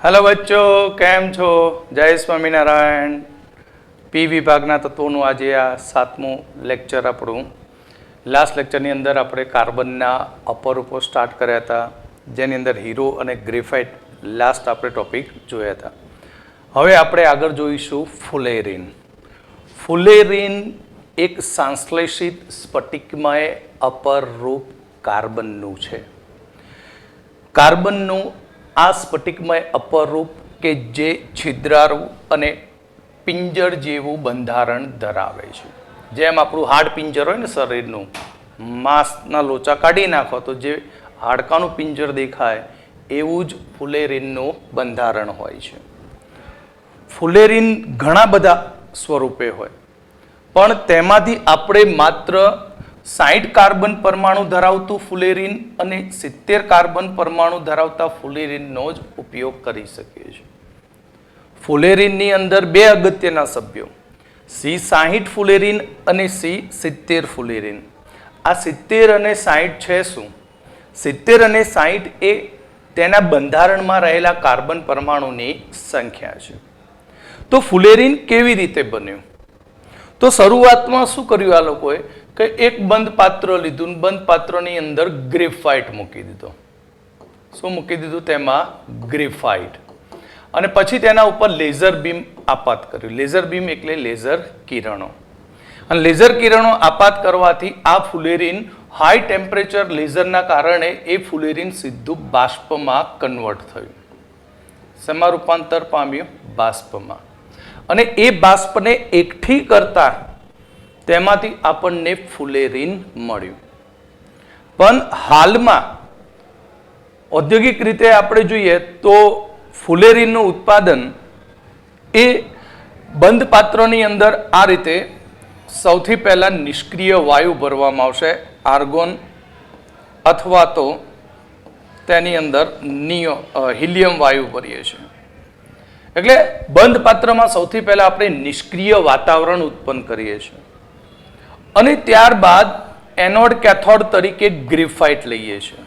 Hello बच्चों, केम छो? जय स्वामीनारायण। पी विभागना तत्वों आज आ 7मु लेक्चर આપણું। लास्ट लेक्चरनी अंदर આપણે કાર્બનના અપરૂપો સ્ટાર્ટ કર્યા હતા, જેની અંદર હીરો અને ગ્રેફાઇટ લાસ્ટ આપણે ટોપિક જોયા હતા। હવે આપણે આગળ જોઈશું ફુલેરીન। ફુલેરીન એક સંશ્લેષિત સ્ફટિકમય અપરૂપ કાર્બનનું છે। કાર્બનનું આ સ્ફટિકમય અપરૂપ કે જે છિદ્રાળુ અને પિંજર જેવું બંધારણ ધરાવે છે। જેમ આપણું હાડ પિંજર હોય ને શરીરનું, માંસના લોચા કાઢી નાખો તો જે હાડકાનું પિંજર દેખાય એવું જ ફુલેરીનનું બંધારણ હોય છે। ફુલેરીન ઘણા બધા સ્વરૂપે હોય, પણ તેમાંથી આપણે માત્ર 60 કાર્બન પરમાણુ ધરાવતું ફુલેરીન અને 70 કાર્બન પરમાણુ ધરાવતા ફુલેરીનનો જ ઉપયોગ કરી શકીએ છીએ। ફુલેરીનની અંદર બે અગત્યના સભ્યો C60 ફુલેરીન અને C70 ફુલેરીન। આ 70 અને 60 છે શું? 70 અને 60 એ તેના બંધારણમાં રહેલા કાર્બન પરમાણુની સંખ્યા છે। તો ફુલેરીન કેવી રીતે બન્યું? તો શરૂઆતમાં શું કર્યું આ લોકોએ કે એક બંધ પાત્ર લીધું, બંધ પાત્રની અંદર ગ્રેફાઇટ મૂકી દીધો। શું મૂકી દીધું? તેમાં ગ્રેફાઇટ, અને પછી તેના ઉપર લેઝર બીમ આપાત કર્યું। લેઝર બીમ એટલે લેઝર કિરણો, અને લેઝર કિરણો આપાત કરવાથી આ ફુલેરીન હાઈ ટેમ્પરેચર લેઝરના કારણે એ ફુલેરીન સીધું બાષ્પમાં કન્વર્ટ થયું। શેમાં રૂપાંતર પામ્યું? બાષ્પમાં। અને એ બાષ્પને એકઠી કરતા તેમાંથી આપણને ફુલેરીન મળ્યું। પણ હાલમાં ઔદ્યોગિક રીતે આપણે જોઈએ તો ફુલેરીનનું ઉત્પાદન એ બંધ પાત્રની અંદર આ રીતે સૌથી પહેલા નિષ્ક્રિય વાયુ ભરવામાં આવશે, આર્ગોન અથવા તો તેની અંદર હિલિયમ વાયુ ભરીએ છીએ। એટલે બંધ પાત્રમાં સૌથી પહેલા આપણે નિષ્ક્રિય વાતાવરણ ઉત્પન્ન કરીએ છીએ, અને ત્યારબાદ એનોડ કેથોડ તરીકે ગ્રેફાઇટ લઈએ છીએ।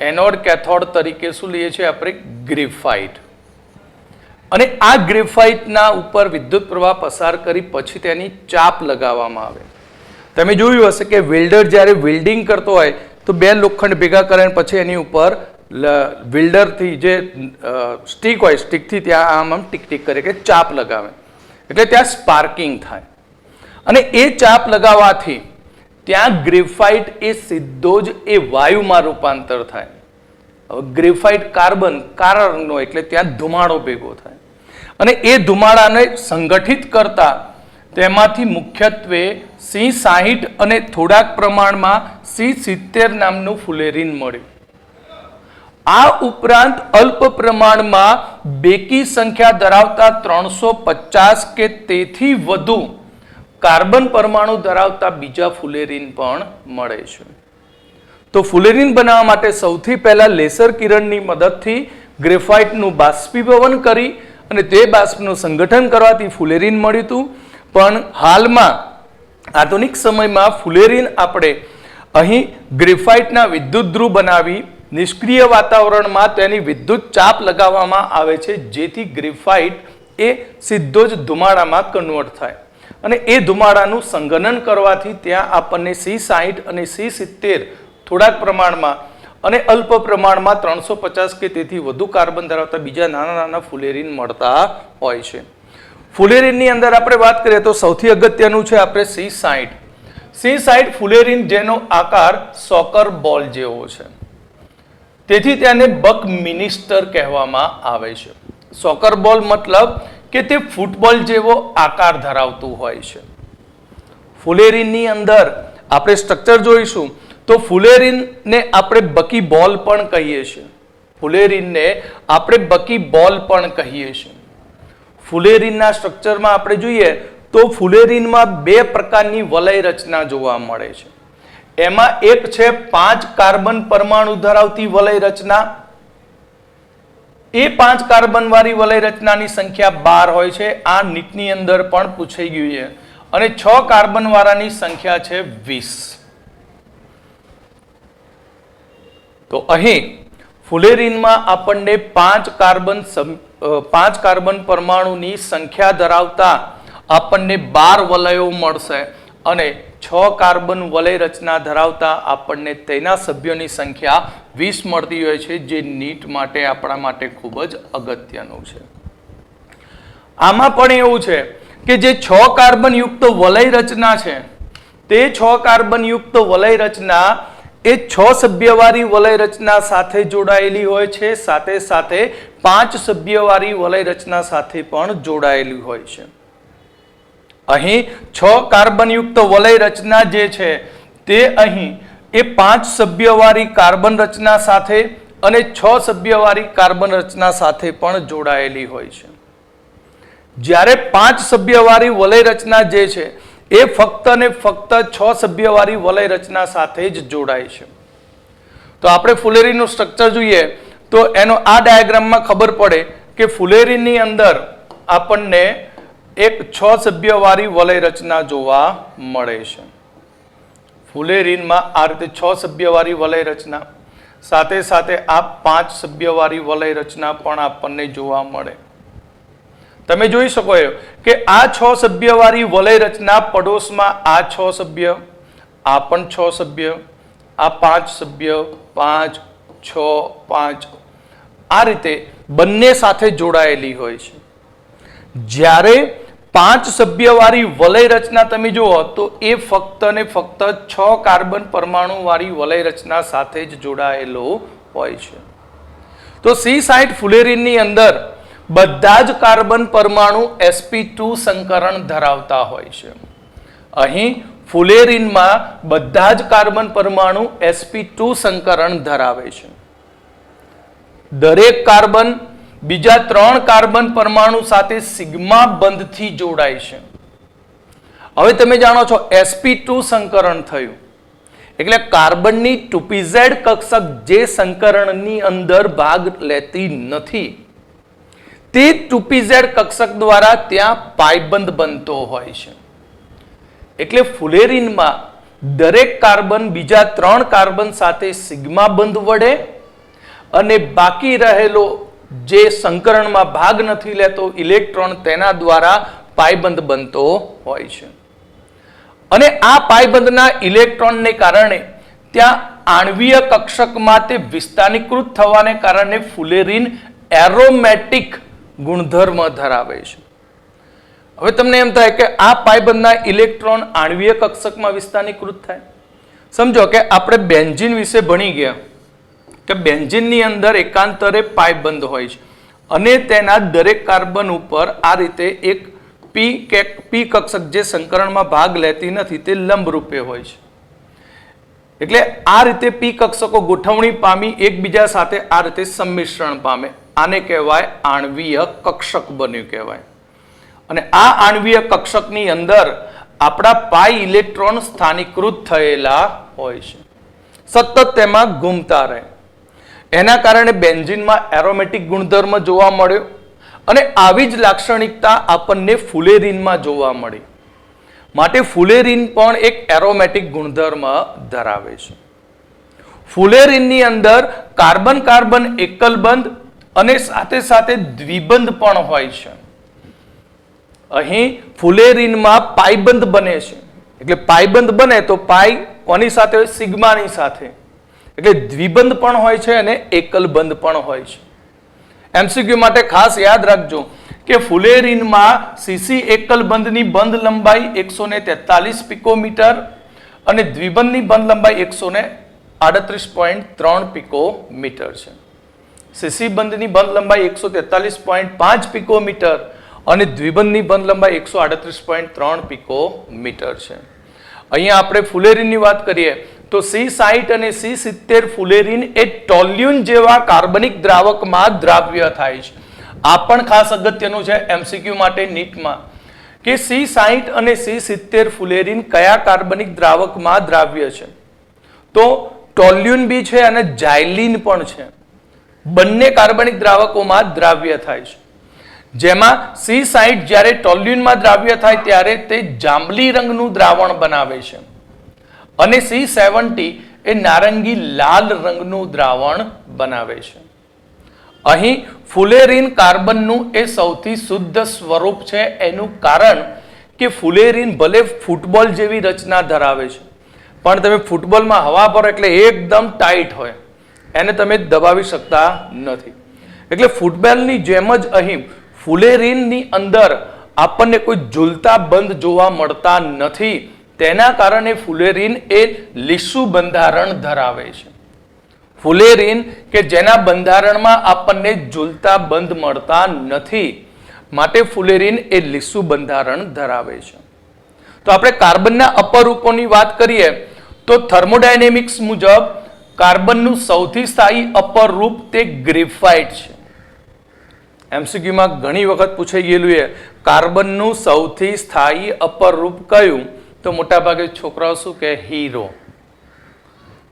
એનોડ કેથોડ તરીકે શું લઈએ છીએ આપણે? ગ્રેફાઇટ। અને આ ગ્રેફાઇટના ઉપર વિદ્યુત પ્રવાહ પસાર કરી પછી તેની ચાપ લગાવવામાં આવે। તમે જોયું હશે કે વેલ્ડર જ્યારે વેલ્ડિંગ કરતો હોય તો બે લોખંડ ભેગા કરે પછી એની ઉપર વેલ્ડરથી જે સ્ટીક હોય, સ્ટીકથી ત્યાં આમ ટીક ટીક કરે કે ચાપ લગાવે, એટલે ત્યાં સ્પાર્કિંગ થાય। અને એ ચાપ લગાવવાથી ત્યાં ગ્રેફાઇટ એ સીધો જ એ વાયુમાં રૂપાંતર થાય। હવે ગ્રેફાઇટ કાર્બન કાળા રંગનો એટલે ત્યાં ધુમાડો ભેગો થાય, અને એ ધુમાડાને સંગઠિત કરતા તેમાંથી મુખ્યત્વે C60 અને થોડાક પ્રમાણમાં C70 નામનું ફુલેરીન મળ્યું। આ ઉપરાંત અલ્પ પ્રમાણમાં બેકી સંખ્યા ધરાવતા 350 કે તેથી વધુ કાર્બન પરમાણુ ધરાવતા બીજા ફુલેરીન પણ મળે છે। તો ફુલેરીન બનાવવા માટે સૌથી પહેલા લેસર કિરણની મદદથી ગ્રેફાઇટનું બાષ્પીભવન કરી અને તે બાષ્પનું સંગઠન કરવાથી ફુલેરીન મળ્યું હતું। પણ હાલમાં આધુનિક સમયમાં ફુલેરીન આપણે અહીં ગ્રેફાઇટના વિદ્યુત ધ્રુવ બનાવી નિષ્ક્રિય વાતાવરણમાં તેની વિદ્યુત ચાપ લગાવવામાં આવે છે, જેથી ગ્રેફાઇટ એ સીધો જ ધુમાડામાં કન્વર્ટ થાય, અને એ ધુમાડાનું સંઘનન કરવાથી ત્યાં આપણને C60 અને C70 થોડાક પ્રમાણમાં અને અલ્પ પ્રમાણમાં 350 કે તેથી વધુ કાર્બન ધરાવતા બીજા નાના નાના ફુલેરીન મળતા હોય છે। ફુલેરીનની અંદર આપણે વાત કરીએ તો સૌથી અગત્યનું છે આપણે C60। C60 ફુલેરીન જેનો આકાર સોકર બોલ જેવો છે, તેથી તેને બક મિનિસ્ટર કહેવામાં આવે છે। સોકર બોલ મતલબ કે તે ફૂટબોલ જેવો આકાર ધરાવતું હોય છે। ફુલેરીનની અંદર આપણે સ્ટ્રક્ચર જોઈશું તો ફુલેરીનને આપણે બકી બોલ પણ કહીએ છીએ। ફુલેરીનને આપણે બકી બોલ પણ કહીએ છીએ। ફુલેરીનના સ્ટ્રક્ચરમાં આપણે જોઈએ તો ફુલેરીનમાં બે પ્રકારની વલય રચના જોવા મળે છે। એમાં એક છે 5 કાર્બન પરમાણુ ધરાવતી વલય રચના। એ 5 કાર્બન વાળી વલય રચનાની સંખ્યા 12 હોય છે। આ નીટની અંદર પણ પૂછાઈ ગયું છે। અને 6 કાર્બન વાળાની સંખ્યા છે 20। તો અહીં ફુલેરીનમાં આપણને 5 કાર્બન પરમાણુની સંખ્યા ધરાવતા આપણને 12 વલયો મળશે અને 6 કાર્બન વલય રચના ધરાવતા આપણને તેના સભ્યોની સંખ્યા 20 મળતી હોય છે, જે નીટ માટે આપણા માટે ખૂબ જ અગત્યનું છે. આમાં પણ એવું છે કે જે 6 કાર્બન યુક્ત વલય રચના છે તે 6 કાર્બન યુક્ત વલય રચના એ 6 સભ્યવાળી વલય રચના સાથે જોડાયેલી હોય છે, સાથે સાથે 5 સભ્યવાળી વલય રચના સાથે પણ જોડાયેલી હોય છે. અહીં 6 કાર્બન યુક્ત વલય રચના જે છે તે અહીં એ 5 સભ્યવાળી કાર્બન રચના સાથે અને 6 સભ્યવાળી કાર્બન રચના સાથે પણ જોડાયેલી હોય છે. જ્યારે 5 સભ્યવાળી વલય રચના જે છે એ ફક્ત ને ફક્ત 6 સભ્યવાળી વલય રચના સાથે જ જોડાય છે. તો આપણે ફુલેરીનનું સ્ટ્રક્ચર જોઈએ તો એનો આ ડાયાગ્રામમાં ખબર પડે કે ફુલેરીનની અંદર આપણને એક 6 સભ્યવાળી વલય રચના જોવા મળે છે. ફુલેરીનમાં આ રીતે 6 સભ્યવાળી વલય રચના સાથે સાથે આ 5 સભ્યવાળી વલય રચના પણ આપણને જોવા મળે. તમે જોઈ શકો કે આ 6 સભ્યવાળી વલય રચના પડોશમાં આ 6 સભ્ય, આ પણ 6 સભ્ય, આ 5 સભ્ય, 5, 6, 5 આ રીતે બંને સાથે જોડાયેલી હોય છે. જ્યારે 5 સભ્યવાળી વલય રચના તમે જુઓ તો એ ફક્ત ને ફક્ત 6 કાર્બન પરમાણુ વાળી વલય રચના સાથે જ જોડાયેલો હોય છે. તો સી સાઇટ ફુલેરીનની અંદર બધા જ કાર્બન પરમાણુ sp2 સંકરણ ધરાવતા હોય છે. અહીં ફુલેરીનમાં બધા જ કાર્બન પરમાણુ sp2 સંકરણ ધરાવે છે. દરેક કાર્બન બીજા 3 કાર્બન પરમાણુ સાથે સિગ્મા બંધથી જોડાય છે. હવે તમે જાણો છો sp2 સંકરણ થયું એટલે કાર્બનની 2pz કક્ષક જે સંકરણની અંદર ભાગ લેતી નથી તે 2pz કક્ષક દ્વારા ત્યાં પાયબંધ બનતો હોય છે. એટલે ફુલેરીનમાં દરેક કાર્બન બીજા 3 કાર્બન સાથે સિગ્મા બંધ વડે અને બાકી રહેલો જે સંકરણમાં ભાગ નથી લેતો ઇલેક્ટ્રોન તેના દ્વારા પાયબંધ બનતો હોય છે. અને આ પાયબંધના ઇલેક્ટ્રોનને કારણે ત્યાં આણ્વીય કક્ષકમાં તે વિસ્તારીકૃત થવાને કારણે ફુલેરીન એરોમેટિક ગુણધર્મ ધરાવે છે. હવે તમને એમ થાય કે આ પાયબંધના ઇલેક્ટ્રોન આણ્વીય કક્ષકમાં વિસ્તારીકૃત થાય. સમજો કે આપણે બેન્ઝીન વિશે ભણી ગયા કે બેન્ઝીનની અંદર એકાંતરે પાયબંધ હોય છે અને તેના દરેક કાર્બન ઉપર આ રીતે એક પી કક્ષક જે સંકરણમાં ભાગ લેતી નથી તે લંબ રૂપે હોય છે. એટલે આ રીતે પી કક્ષકો ગોઠવણી પામી એકબીજા સાથે આ રીતે સંમિશ્રણ પામે. આને કહેવાય આણ્વીય કક્ષક બન્યું કહેવાય. અને આ આણ્વીય કક્ષકની અંદર આપણા પાઈ ઇલેક્ટ્રોન સ્થાનીકૃત થયેલા હોય છે, સતત તેમાં ઘૂમતા રહે. એના કારણે બેન્ઝીનમાં એરોમેટિક ગુણધર્મ જોવા મળ્યો અને આવી જ લાક્ષણિકતા આપણને ફુલેરીનમાં જોવા મળી. માટે ફુલેરીન પણ એક એરોમેટિક ગુણધર્મ ધરાવે છે. ફુલેરીનની અંદર કાર્બન કાર્બન એકલ બંધ અને સાથે સાથે દ્વિબંધ પણ હોય છે. અહીં ફુલેરીનમાં પાયબંધ બને છે. એટલે પાયબંધ બને તો પાઈ કોની સાથે હોય? સિગ્માની સાથે. એટલે દ્વિબંધ પણ હોય છે અને એકલ બંધ પણ હોય છે. એમસીક્યુ માટે ખાસ યાદ રાખજો કે ફુલેરીનમાં સીસી એકલ બંધની બંધ લંબાઈ 143 પિકોમીટર અને દ્વિબંધની બંધ લંબાઈ 138.3 પિકોમીટર છે. સીસી બંધની બંધ લંબાઈ 143.5 પિકોમીટર અને દ્વિબંધની બંધ લંબાઈ 138.3 પિકોમીટર છે. અહીંયા આપણે ફુલેરીનની વાત કરીએ તો C60 અને C70 ફુલેરીન એ ટોલ્યુન જેવા કાર્બનિક દ્રાવકમાં દ્રાવ્ય થાય છે. આ પણ ખાસ અગત્યનું છે એમસીક્યુ માટે નીટમાં કે C60 અને C70 ફુલેરીન કયા કાર્બનિક દ્રાવકમાં દ્રાવ્ય છે? તો ટોલ્યુન બી છે અને જાયલીન પણ છે. બંને કાર્બનિક દ્રાવકોમાં દ્રાવ્ય થાય છે. જેમાં C60 જ્યારે ટોલ્યુનમાં દ્રાવ્ય થાય ત્યારે તે જાંબલી રંગનું દ્રાવણ બનાવે છે અને C70 એ નારંગી લાલ રંગનું દ્રાવણ બનાવે છે. અહીં ફુલેરીન કાર્બનનું એ સૌથી શુદ્ધ સ્વરૂપ છે. એનું કારણ કે ફુલેરીન ભલે ફૂટબોલ જેવી રચના ધરાવે છે, પણ તમે ફૂટબોલમાં હવા ભરો એટલે એકદમ ટાઈટ હોય, એને તમે દબાવી શકતા નથી. એટલે ફૂટબોલની જેમ જ અહીં ફુલેરીનની અંદર આપણને કોઈ ઝૂલતા બંધ જોવા મળતા નથી. તેના કારણે ફુલેરીન એ લીસું બંધારણ ધરાવે છે. ફુલેરીન કે જેના બંધારણમાં આપણને ઝૂલતા બંધ મળતા નથી, માટે ફુલેરીન એ લીસું બંધારણ ધરાવે છે. તો આપણે કાર્બનના અપરૂપોની વાત કરીએ તો થર્મોડાયનેમિક્સ મુજબ કાર્બનનું સૌથી સ્થાયી અપરૂપ તે ગ્રેફાઇટ છે. એમસીક્યુમાં ઘણી વખત પૂછાઈ ગયેલું છે કાર્બનનું સૌથી સ્થાયી અપરૂપ કયું, તો મોટાભાગે છોકરાઓ શું કહે, હીરો.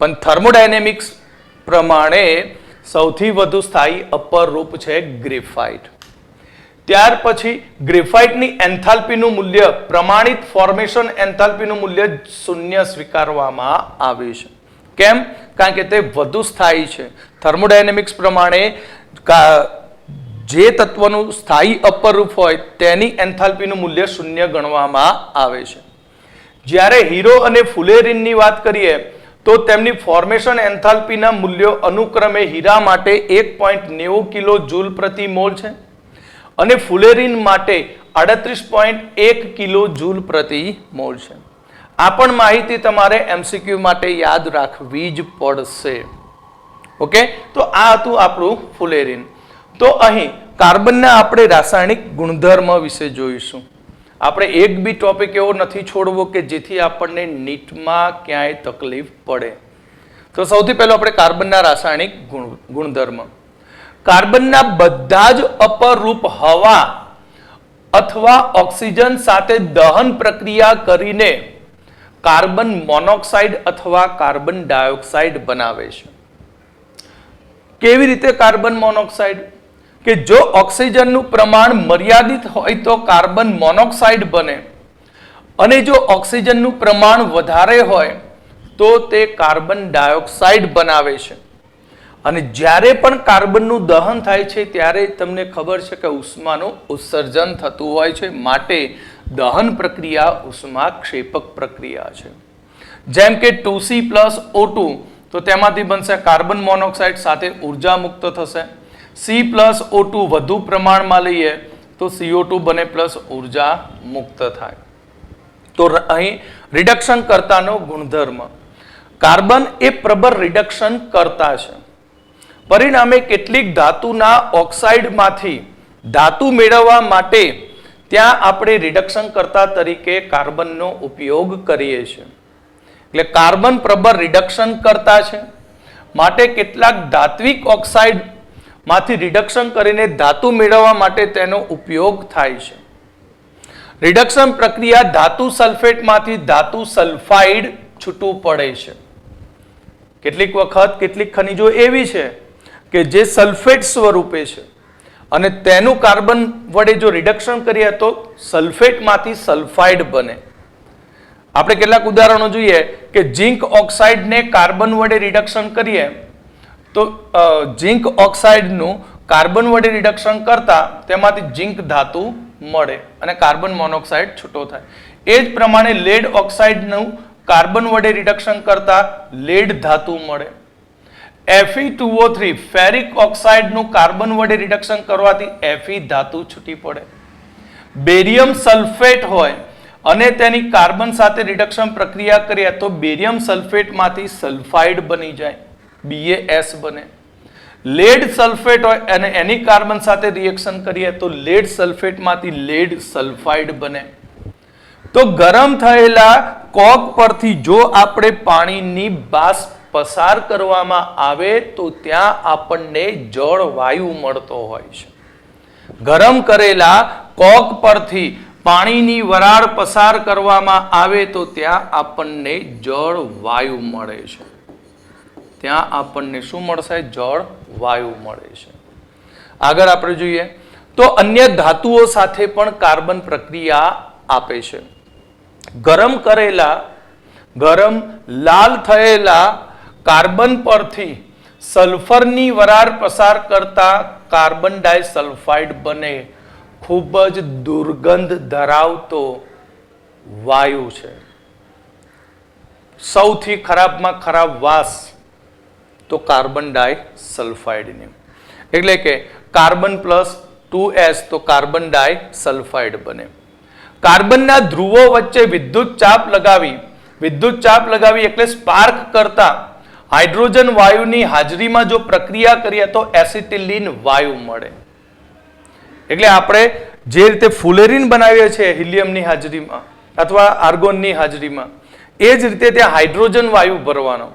પણ થર્મોડાયનેમિક્સ પ્રમાણે સૌથી વધુ સ્થાયી અપરૂપ છે ગ્રેફાઇટ. ત્યાર પછી ગ્રેફાઇટની એન્થાલ્પીનું મૂલ્ય, પ્રમાણિત ફોર્મેશન એન્થાલ્પીનું મૂલ્ય 0 સ્વીકારવામાં આવ્યું છે. કેમ? કારણ કે તે વધુ સ્થાયી છે. થર્મોડાયનેમિક્સ પ્રમાણે જે તત્વનું સ્થાયી અપરૂપ હોય તેની એન્થાલ્પીનું મૂલ્ય 0 ગણવામાં આવે છે. જ્યારે હીરો અને ફુલેરીનની વાત કરીએ તો તેમની ફોર્મેશન એન્થાલ્પીના મૂલ્યો અનુક્રમે હીરા માટે 1.90 કિલો જૂલ પ્રતિ મોલ છે અને ફુલેરીન માટે 38.1 કિલો જૂલ પ્રતિ મોલ છે. આ પણ માહિતી તમારે એમસીક્યુ માટે યાદ રાખવી જ પડશે. ઓકે, તો આ હતું આપણું ફુલેરીન. તો અહીં કાર્બનના આપણે રાસાયણિક ગુણધર્મ વિશે જોઈશું. આપણે એક બી ટોપિક એવો નથી છોડવો કે જેથી આપણને નીટમાં ક્યાંય તકલીફ પડે. તો સૌથી પહેલો આપણે કાર્બનના રાસાયણિક ગુણધર્મ. કાર્બનના બધા જ અપરૂપ હવા અથવા ઓક્સિજન સાથે દહન પ્રક્રિયા કરીને કાર્બન મોનોક્સાઇડ અથવા કાર્બન ડાયોક્સાઇડ બનાવે છે. કેવી રીતે કાર્બન મોનોક્સાઇડ? કે જો ઓક્સિજનનું પ્રમાણ મર્યાદિત હોય તો કાર્બન મોનોક્સાઇડ બને અને જો ઓક્સિજનનું પ્રમાણ વધારે હોય તો તે કાર્બન ડાયોક્સાઇડ બનાવે છે. અને જ્યારે પણ કાર્બનનું દહન થાય છે ત્યારે તમને ખબર છે કે ઉષ્માનું ઉત્સર્જન થતું હોય છે, માટે દહન પ્રક્રિયા ઉષ્માક્ષેપક પ્રક્રિયા છે. જેમ કે 2C+O2, તો તેમાંથી બનશે કાર્બન મોનોક્સાઇડ સાથે ઉર્જા મુક્ત થશે. C+O2 વધુ પ્રમાણમાં લઈએ તો CO2 બને પ્લસ ઉર્જા મુક્ત થાય. તો અહીં રિડક્શન કર્તાનો ગુણધર્મ. કાર્બન એ પ્રબળ રિડક્શન કરતા છે. પરિણામે કેટલીક ધાતુના ઓક્સાઇડમાંથી ધાતુ મેળવવા માટે ત્યાં આપણે રિડક્શન કર્તા તરીકે કાર્બનનો ઉપયોગ કરીએ છીએ. એટલે કાર્બન પ્રબળ રિડક્શન કરતા છે, માટે કેટલાક ધાત્વિક ઓક્સાઇડ માંથી રિડક્શન કરીને ધાતુ મેળવવા માટે તેનો ઉપયોગ થાય છે. રિડક્શન પ્રક્રિયા ધાતુ સલ્ફેટમાંથી ધાતુ સલ્ફાઇડ છૂટું પડે છે. કેટલીક વખત કેટલીક ખનિજો એવી છે કે જે સલ્ફેટ સ્વરૂપે છે અને તેનું કાર્બન વડે જો રિડક્શન કરીએ તો સલ્ફેટમાંથી સલ્ફાઇડ બને. આપણે કેટલાક ઉદાહરણો જોઈએ કે ઝિંક ઓક્સાઇડને કાર્બન વડે રિડક્શન કરીએ તો ઝિંક ઓક્સાઇડનું કાર્બન વડે રિડક્શન કરતા તેમાંથી ઝિંક ધાતુ મળે અને કાર્બન મોનોક્સાઇડ છૂટો થાય. એ જ પ્રમાણે લેડ ઓક્સાઇડનું કાર્બન વડે રિડક્શન કરતા લેડ ધાતુ મળે. Fe2O3 ફેરિક ઓક્સાઇડનું કાર્બન વડે રિડક્શન કરવાથી Fe ધાતુ છૂટી પડે. બેરિયમ સલ્ફેટ હોય અને તેની કાર્બન સાથે રિડક્શન પ્રક્રિયા કરીએ તો બેરિયમ સલ્ફેટમાંથી સલ્ફાઇડ બની જાય, BaS બને. લેડ સલ્ફેટ હોય અને એની કાર્બન સાથે રિએક્શન કરીએ તો લેડ સલ્ફેટમાંથી લેડ સલ્ફાઇડ બને. તો ગરમ થયેલા કોક પરથી જો આપણે પાણીની બાષ્પ પસાર કરવામાં આવે તો ત્યાં આપણને જળ વાયુ મળતો હોય છે. ગરમ કરેલા કોક પરથી પાણીની વરાળ પસાર કરવામાં આવે તો ત્યાં આપણને જળ વાયુ મળે છે. ત્યાં આપણને શું મળશે? જળ વાયુ મળે છે. આગળ આપણે જોઈએ તો અન્ય ધાતુઓ સાથે પણ કાર્બન પ્રક્રિયા આપે છે. ગરમ લાલ થયેલા કાર્બન પરથી સલ્ફરની વરાળ પસાર કરતા કાર્બન ડાયસલ્ફાઇડ બને ખૂબ જ દુર્ગંધ ધરાવતો વાયુ છે. સૌથી ખરાબમાં ખરાબ વાસ તો કાર્બન ડાયસલ્ફાઇડની. એટલે કે કાર્બન પ્લસ 2s તો કાર્બન ડાયસલ્ફાઇડ બને. કાર્બનના ધ્રુવો વચ્ચે વિદ્યુત ચાપ લગાવી એટલે સ્પાર્ક કરતા હાઇડ્રોજન વાયુની હાજરીમાં જો પ્રક્રિયા કરીએ તો એસિટિલિન વાયુ મળે. એટલે આપણે જે રીતે ફુલેરીન બનાવીએ છીએ હિલિયમની હાજરીમાં અથવા આર્ગોનની હાજરીમાં, એ જ રીતે ત્યાં હાઇડ્રોજન વાયુ ભરવાનો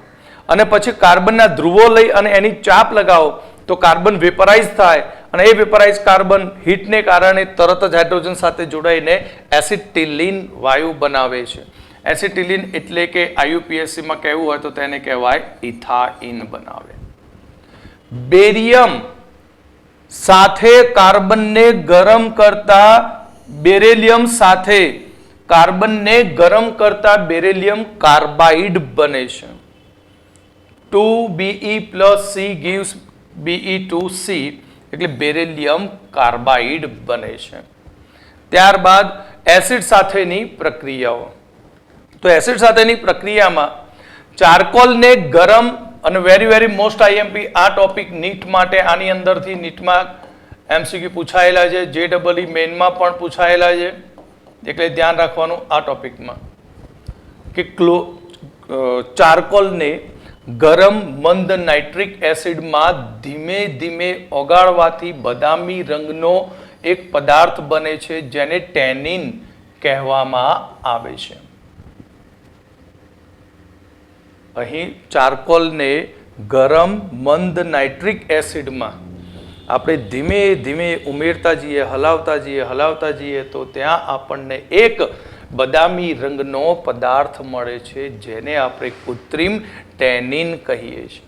અને પછી કાર્બનના ધ્રુવો લઈ અને એની ચાપ લગાવો તો કાર્બન વેપરાઇઝ થાય અને એ વેપરાઇઝ કાર્બન હીટને કારણે તરત જ હાઇડ્રોજન સાથે જોડાઈને એસિટિલિન વાયુ બનાવે છે. એસિટિલિન એટલે કે આઈયુપીએસસીમાં કહેવું હોય તો તેને કહેવાય ઇથાઇન બનાવે. બેરિયમ સાથે કાર્બનને ગરમ કરતા બેરિલિયમ સાથે કાર્બનને ગરમ કરતા બેરિલિયમ કાર્બાઇડ બને છે. 2Be plus C gives Be2C એટલે બેરિલિયમ કાર્બાઇડ બને છે. ત્યારબાદ એસિડ સાથેની પ્રક્રિયાઓ. તો એસિડ સાથેની પ્રક્રિયામાં ચારકોલને ગરમ અને વેરી મોસ્ટ આઈએમપી આ ટોપિક નીટ માટે આની અંદરથી નીટમાં એમસીક્યુ પૂછાયેલા છે, JEE મેઇનમાં પણ પૂછાયેલા છે, એટલે ધ્યાન રાખવાનું આ ટોપિકમાં કે ચારકોલને ગરમ મંદ નાઇટ્રિક એસિડમાં ધીમે ધીમે ઓગાળવાથી બદામી રંગનો એક પદાર્થ બને છે જેને ટેનિન કહેવામાં આવે છે. અહીં ચારકોલને ગરમ મંદ નાઇટ્રિક એસિડમાં આપણે ધીમે ધીમે ઉમેરતા હલાવતા જઈએ તો ત્યાં આપણને એક બદામી રંગનો પદાર્થ મળે છે જેને આપણે કૃત્રિમ ટેનિન કહીએ છીએ.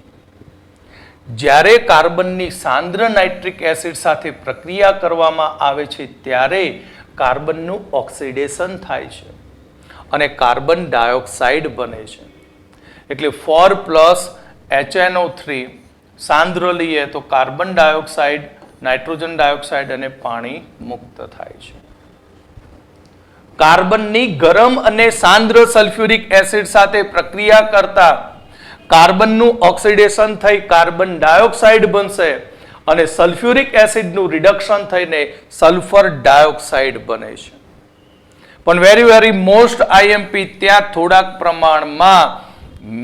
જ્યારે કાર્બનની સાંદ્ર નાઇટ્રિક એસિડ સાથે પ્રક્રિયા કરવામાં આવે છે ત્યારે કાર્બનનું ઓક્સિડેશન થાય છે અને કાર્બન ડાયોક્સાઇડ બને છે. એટલે 4+ HNO3 સાંદ્ર લઈએ તો કાર્બન ડાયોક્સાઇડ, નાઇટ્રોજન ડાયોક્સાઇડ અને પાણી મુક્ત થાય છે. કાર્બનની ગરમ અને સાંદ્ર સલ્ફ્યુરિક એસિડ સાથે પ્રક્રિયા કરતા કાર્બનનું ઓક્સિડેશન થઈ કાર્બન ડાયોક્સાઇડ બનશે અને સલ્ફ્યુરિક એસિડનું રિડક્શન થઈને સલ્ફર ડાયોક્સાઇડ બને છે. પણ વેરી મોસ્ટ આઈએમપી ત્યાં થોડાક પ્રમાણમાં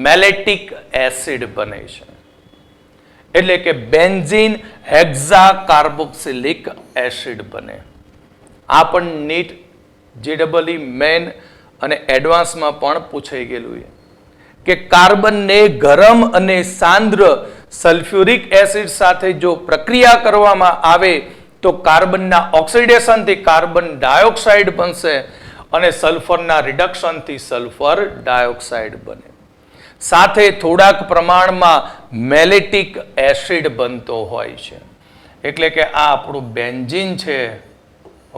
મેલેટિક એસિડ બને છે. એટલે કે બેન્ઝીન હેક્ઝા કાર્બોક્સિલિક એસિડ બને. આ પણ નીટ, JEE મેન અને એડવાન્સમાં પણ પૂછાઈ ગયેલું છે કે કાર્બનને ગરમ અને સાંદ્ર સલ્ફ્યુરિક એસિડ સાથે જો પ્રક્રિયા કરવામાં આવે તો કાર્બનના ઓક્સિડેશનથી કાર્બન ડાયોક્સાઇડ બનશે અને સલ્ફરના રિડક્શનથી સલ્ફર ડાયોક્સાઇડ બને. સાથે થોડાક પ્રમાણમાં મેલેટિક એસિડ બનતો હોય છે. એટલે કે આ આપણું બેન્ઝીન છે,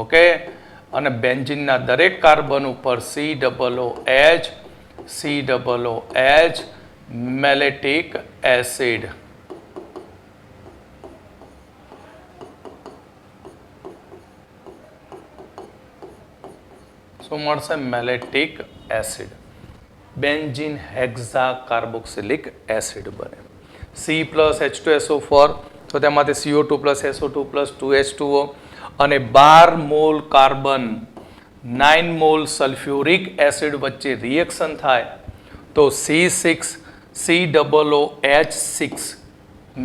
ઓકે, અને બેન્ઝીનના દરેક કાર્બન ઉપર COOH મેલેટિક એસિડ. શું મળશે? Mellitic acid. Benzene hexacarboxylic acid બને. C+H2SO4 તો તેમાંથી CO2 + SO2 + 2H2O અને 12 mall carbon 9 mall sulphuric acid વચ્ચે રિએક્શન થાય તો C6COOH6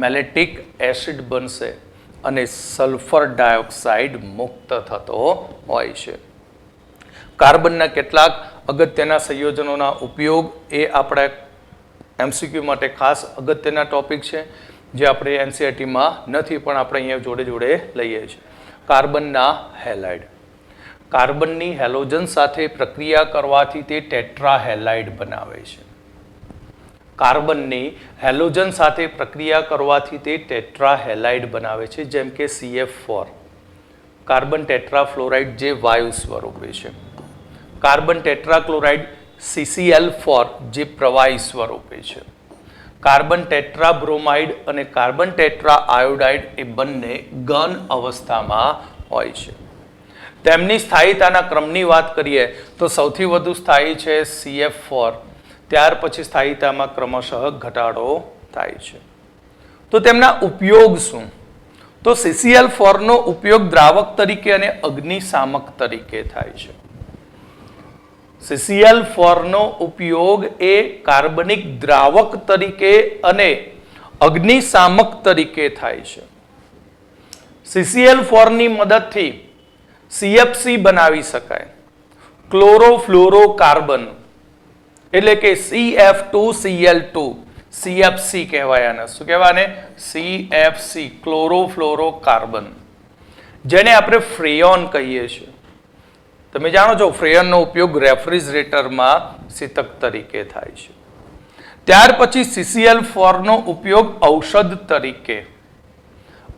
મેલેટિક એસિડ બનશે અને સલ્ફર ડાયોક્સાઇડ મુક્ત થતો હોય છે. કાર્બનના કેટલાક અગત્યના સંયોજનોના ઉપયોગ એ આપણા એમસીક્યુ માટે ખાસ અગત્યના ટોપિક છે જે આપણે એનસીઈઆરટીમાં નથી પણ આપણે અહીંયા જોડે લઈએ છીએ. કાર્બનના હેલાઇડ. કાર્બનની હેલોજન સાથે પ્રક્રિયા કરવાથી તે ટેટ્રાહેલાઇડ બનાવે છે. કાર્બનની હેલોજન સાથે પ્રક્રિયા કરવાથી તે ટેટ્રાહેલાઇડ બનાવે છે, જેમ કે CF4 કાર્બન ટેટ્રાફ્લોરાઇડ જે વાયુ સ્વરૂપે છે, કાર્બન ટેટ્રાક્લોરાઇડ CCl4 જે પ્રવાહી સ્વરૂપે છે. કાર્બન ટેટ્રાબ્રોમાઇડ અને કાર્બન ટેટ્રા આયોડાઇડ એ બંને ઘન અવસ્થામાં હોય છે. તેમની સ્થાયીતાના ક્રમની વાત કરીએ તો સૌથી વધુ સ્થાયી છે CF4, ત્યાર પછી સ્થાયીતામાં ક્રમશઃ ઘટાડો થાય છે. તો તેમના ઉપયોગ શું? તો CCl4 નો ઉપયોગ દ્રાવક તરીકે અને અગ્નિશામક તરીકે થાય છે. CCl4 નો ઉપયોગ એ કાર્બનિક દ્રાવક તરીકે અને અગ્નિશામક તરીકે થાય છે. CCl4 ની મદદથી CFC બનાવી શકાય. ક્લોરોફ્લોરોકાર્બન એટલે કે CF2Cl2 CFC કહેવાય આને. શું કહેવાય? CFC ક્લોરોફ્લોરોકાર્બન, જેને આપણે ફ્રેયોન કહીએ છીએ. તમે જાણો છો ફ્રેયોનનો ઉપયોગ રેફ્રિજરેટરમાં શીતક તરીકે થાય છે. ત્યાર પછી CCl4 નો ઉપયોગ ઔષધ તરીકે,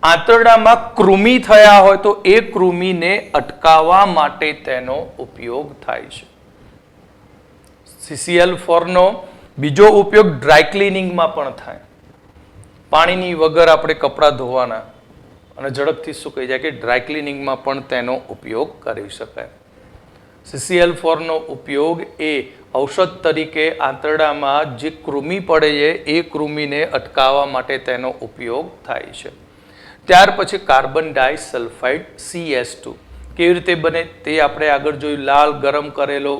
આંતરડામાં કૃમિ થયા હોય તો એ કૃમિને અટકાવવા માટે તેનો ઉપયોગ થાય છે. CCl4 નો બીજો ઉપયોગ ડ્રાય ક્લિનિંગમાં પણ થાય. પાણીની વગર આપણે કપડાં ધોવાના અને ઝડપથી સુકાઈ જાય કે ડ્રાય ક્લિનિંગમાં પણ તેનો ઉપયોગ કરી શકાય. CCl4 નો ઉપયોગ એ ઔષધ તરીકે આંતરડામાં જે કૃમિ પડે છે એ કૃમિને અટકાવવા માટે તેનો ઉપયોગ થાય છે. ત્યાર પછી કાર્બન ડાયસલ્ફાઇડ CS2 કેવી રીતે બને તે આપણે આગળ જોયું. લાલ ગરમ કરેલો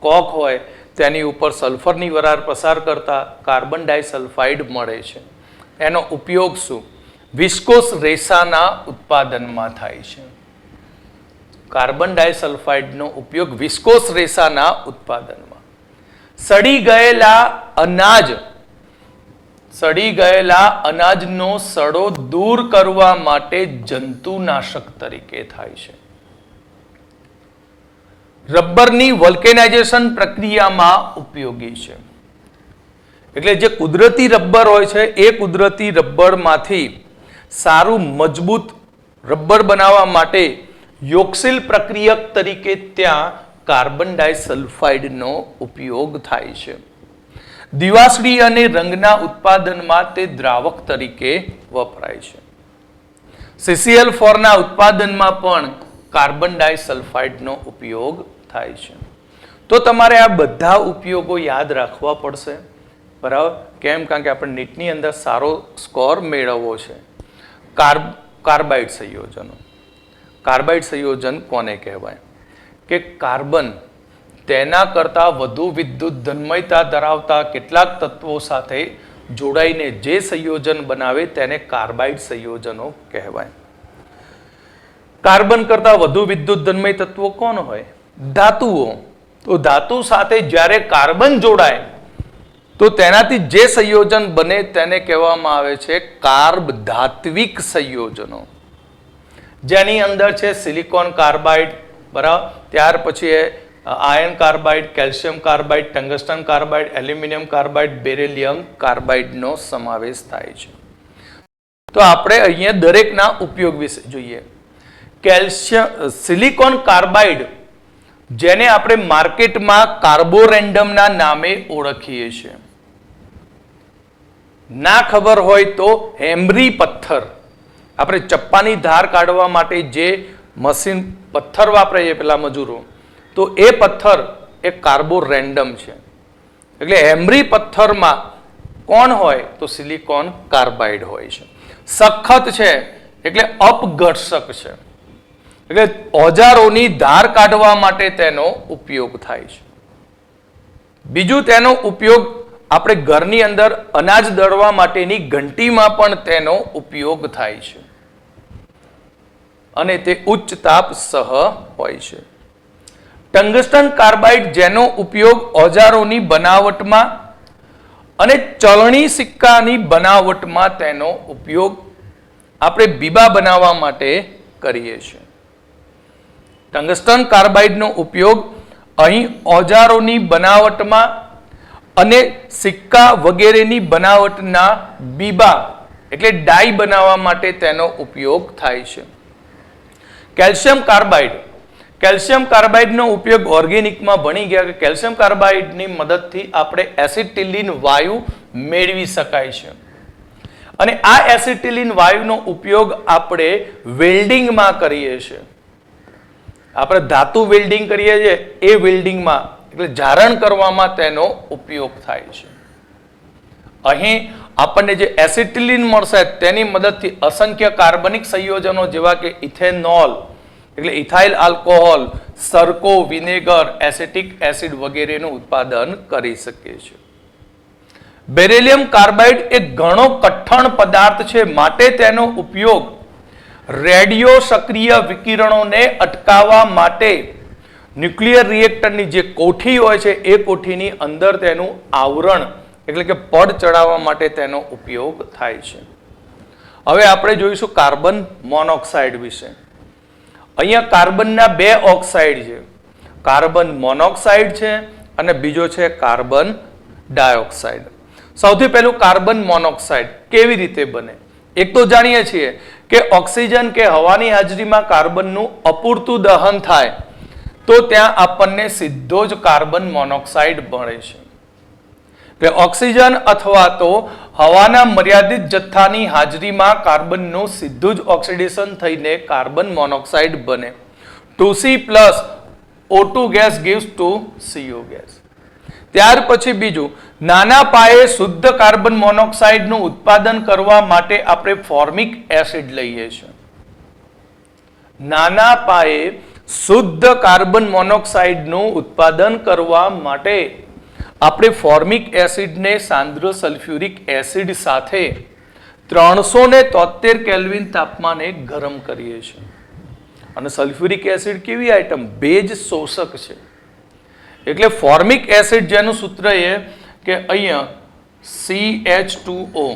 કોક હોય તેની ઉપર સલ્ફરની વરાળ પસાર કરતા કાર્બન ડાયસલ્ફાઇડ મળે છે. એનો ઉપયોગ શું? વિસ્કોસ રેસાના ઉત્પાદનમાં થાય છે. કાર્બન ડાયસલ્ફાઇડનો ઉપયોગ વિસ્કોસ રેસાના ઉત્પાદનમાં. સડી ગયેલા અનાજનો સડો દૂર કરવા માટે જંતુનાશક તરીકે થાય છે. રબરની વલ્કેનાઇઝેશન પ્રક્રિયામાં ઉપયોગી છે. એટલે જે કુદરતી રબર હોય છે એ કુદરતી રબરમાંથી સારું મજબૂત રબર બનાવવા માટે યોક્સિલ પ્રક્રિયક તરીકે ત્યાં કાર્બન ડાયસલ્ફાઇડનો ઉપયોગ થાય છે. દિવાસળી અને રંગના ઉત્પાદનમાં તે દ્રાવક તરીકે વપરાય છે. CCl4 ના ઉત્પાદનમાં પણ કાર્બન ડાયસલ્ફાઇડનો ઉપયોગ થાય છે. તો તમારે આ બધા ઉપયોગો યાદ રાખવા પડશે, બરાબર? કેમ? કારણ કે આપણે નીટની અંદર સારો સ્કોર મેળવવો છે. કાર્બાઇડ સંયોજનો. કાર્બાઇડ સંયોજન કોને કહેવાય? કે કાર્બન તેના કરતાં વધુ વિદ્યુત ધન્મયતા ધરાવતા કેટલાક તત્વો સાથે જોડાઈને જે સંયોજન બનાવે તેને કાર્બાઇડ સંયોજનો કહેવાય. કાર્બન કરતાં વધુ વિદ્યુત ધન્મય તત્વો કોણ હોય? ધાતુઓ. તો ધાતુ સાથે જ્યારે કાર્બન જોડાય તો તેનાથી જે સંયોજન બને તેને કહેવામાં આવે છે કાર્બ ધાત્વિક સંયોજનો, જેની અંદર છે સિલિકોન કાર્બાઇડ, બરાબર? ત્યાર પછી iron carbide, calcium carbide, tungsten carbide, aluminium carbide, beryllium કાર્બાઇડનો સમાવેશ થાય છે. તો આપણે અહીંયા દરેકના ઉપયોગ વિશે જોઈએ. સિલિકોન કાર્બાઇડ, જેને આપણે માર્કેટમાં કાર્બોરેન્ડમના નામે ઓળખીએ છીએ. ના ખબર હોય તો હેમ્બ્રી પથ્થર, આપણે ચપ્પાની ધાર કાઢવા માટે જે મશીન પથ્થર વાપરે છે પેલા મજૂરો, તો એ પથ્થર એ કાર્બોરેન્ડમ છે. એટલે હેમ્બ્રી પથ્થરમાં કોણ હોય? તો સિલિકોન કાર્બાઇડ હોય છે. સખત છે એટલે અપઘર્ષક છે, એટલે ઓજારોની ધાર કાઢવા માટે તેનો ઉપયોગ થાય છે. બીજું તેનો ઉપયોગ આપણે ઘરની અંદર અનાજ દળવા માટેની ઘંટીમાં પણ તેનો ઉપયોગ થાય છે અને તે ઉચ્ચ તાપ સહ હોય છે. ટંગસ્ટન કાર્બાઇડ, જેનો ઉપયોગ ઓજારોની બનાવટમાં અને ચલણી સિક્કાની બનાવટમાં તેનો ઉપયોગ આપણે બીબા બનાવવા માટે કરીએ છીએ. ટંગસ્ટન કાર્બાઇડનો ઉપયોગ અહીં ઓજારોની બનાવટમાં અને સિક્કા વગેરેની બનાવટના બીબા એટલે ડાઈ બનાવવા માટે તેનો ઉપયોગ થાય છે. Calcium carbide. કેલ્શિયમ કાર્બાઇડનો ઉપયોગ ઓર્ગેનિકમાં ભણી ગયા કે કેલ્શિયમ કાર્બાઇડની મદદથી આપણે એસિટિલિન વાયુ મેળવી શકાય છે. અને આ એસિટિલિન વાયુનો ઉપયોગ આપણે વેલ્ડિંગમાં કરીએ છીએ. આપણે ધાતુ વેલ્ડિંગ કરીએ છીએ એ વેલ્ડિંગમાં એટલે જારણ કરવામાં તેનો ઉપયોગ થાય છે. અહીં આપણને જે એસિટિલિન મળશે તેની મદદથી અસંખ્ય કાર્બનિક સંયોજનો જેવા કે ઇથેનોલ એટલે ઇથાઇલ આલ્કોહોલ, સરકો, વિનેગર, એસિટિક એસિડ વગેરેનું ઉત્પાદન કરી શકીએ છીએ. બેરિલિયમ કાર્બાઇડ એક ઘણો કઠણ પદાર્થ છે, માટે તેનો ઉપયોગ રેડિયો સક્રિય વિકિરણોને અટકાવવા માટે ન્યુક્લિયર રિએક્ટરની જે કોઠી હોય છે એ કોઠીની અંદર તેનું આવરણ એટલે કે પડ ચડાવવા માટે તેનો ઉપયોગ થાય છે. હવે આપણે જોઈશું કાર્બન મોનોક્સાઇડ વિશે. અહીંયા કાર્બનના બે ઓક્સાઇડ છે, કાર્બન મોનોક્સાઇડ છે અને બીજો છે કાર્બન ડાયોક્સાઇડ. સૌથી પહેલું કાર્બન મોનોક્સાઇડ કેવી રીતે બને? એક તો જાણીએ છીએ કે ઓક્સિજન કે હવાની હાજરીમાં કાર્બનનું અપૂરતું દહન થાય તો ત્યાં આપણને સીધો જ કાર્બન મોનોક્સાઇડ મળે છે. ઓક્સિજન અથવા તો હવાના મર્યાદિત જથ્થાની હાજરીમાં કાર્બનનું સીધું જ ઓક્સિડેશન થઈને કાર્બન મોનોક્સાઇડ બને. 2C+ O2 gas gives 2CO gas. ત્યાર પછી બીજું, નાના પાયે શુદ્ધ કાર્બન મોનોક્સાઇડનું ઉત્પાદન કરવા માટે આપણે ફોર્મિક એસિડ લઈએ છીએ. નાના પાયે શુદ્ધ કાર્બન મોનોક્સાઇડનું ઉત્પાદન કરવા માટે આપણે ફોર્મિક એસિડને સાંદ્ર સલ્ફ્યુરિક એસિડ સાથે 373 કેલ્વિન તાપમાને ગરમ કરીએ છીએ. અને સલ્ફ્યુરિક એસિડ કેવી આઇટમ? ભેજ શોષક છે. એટલે ફોર્મિક એસિડ જેનું સૂત્ર એ કે અહીંયા CH2O,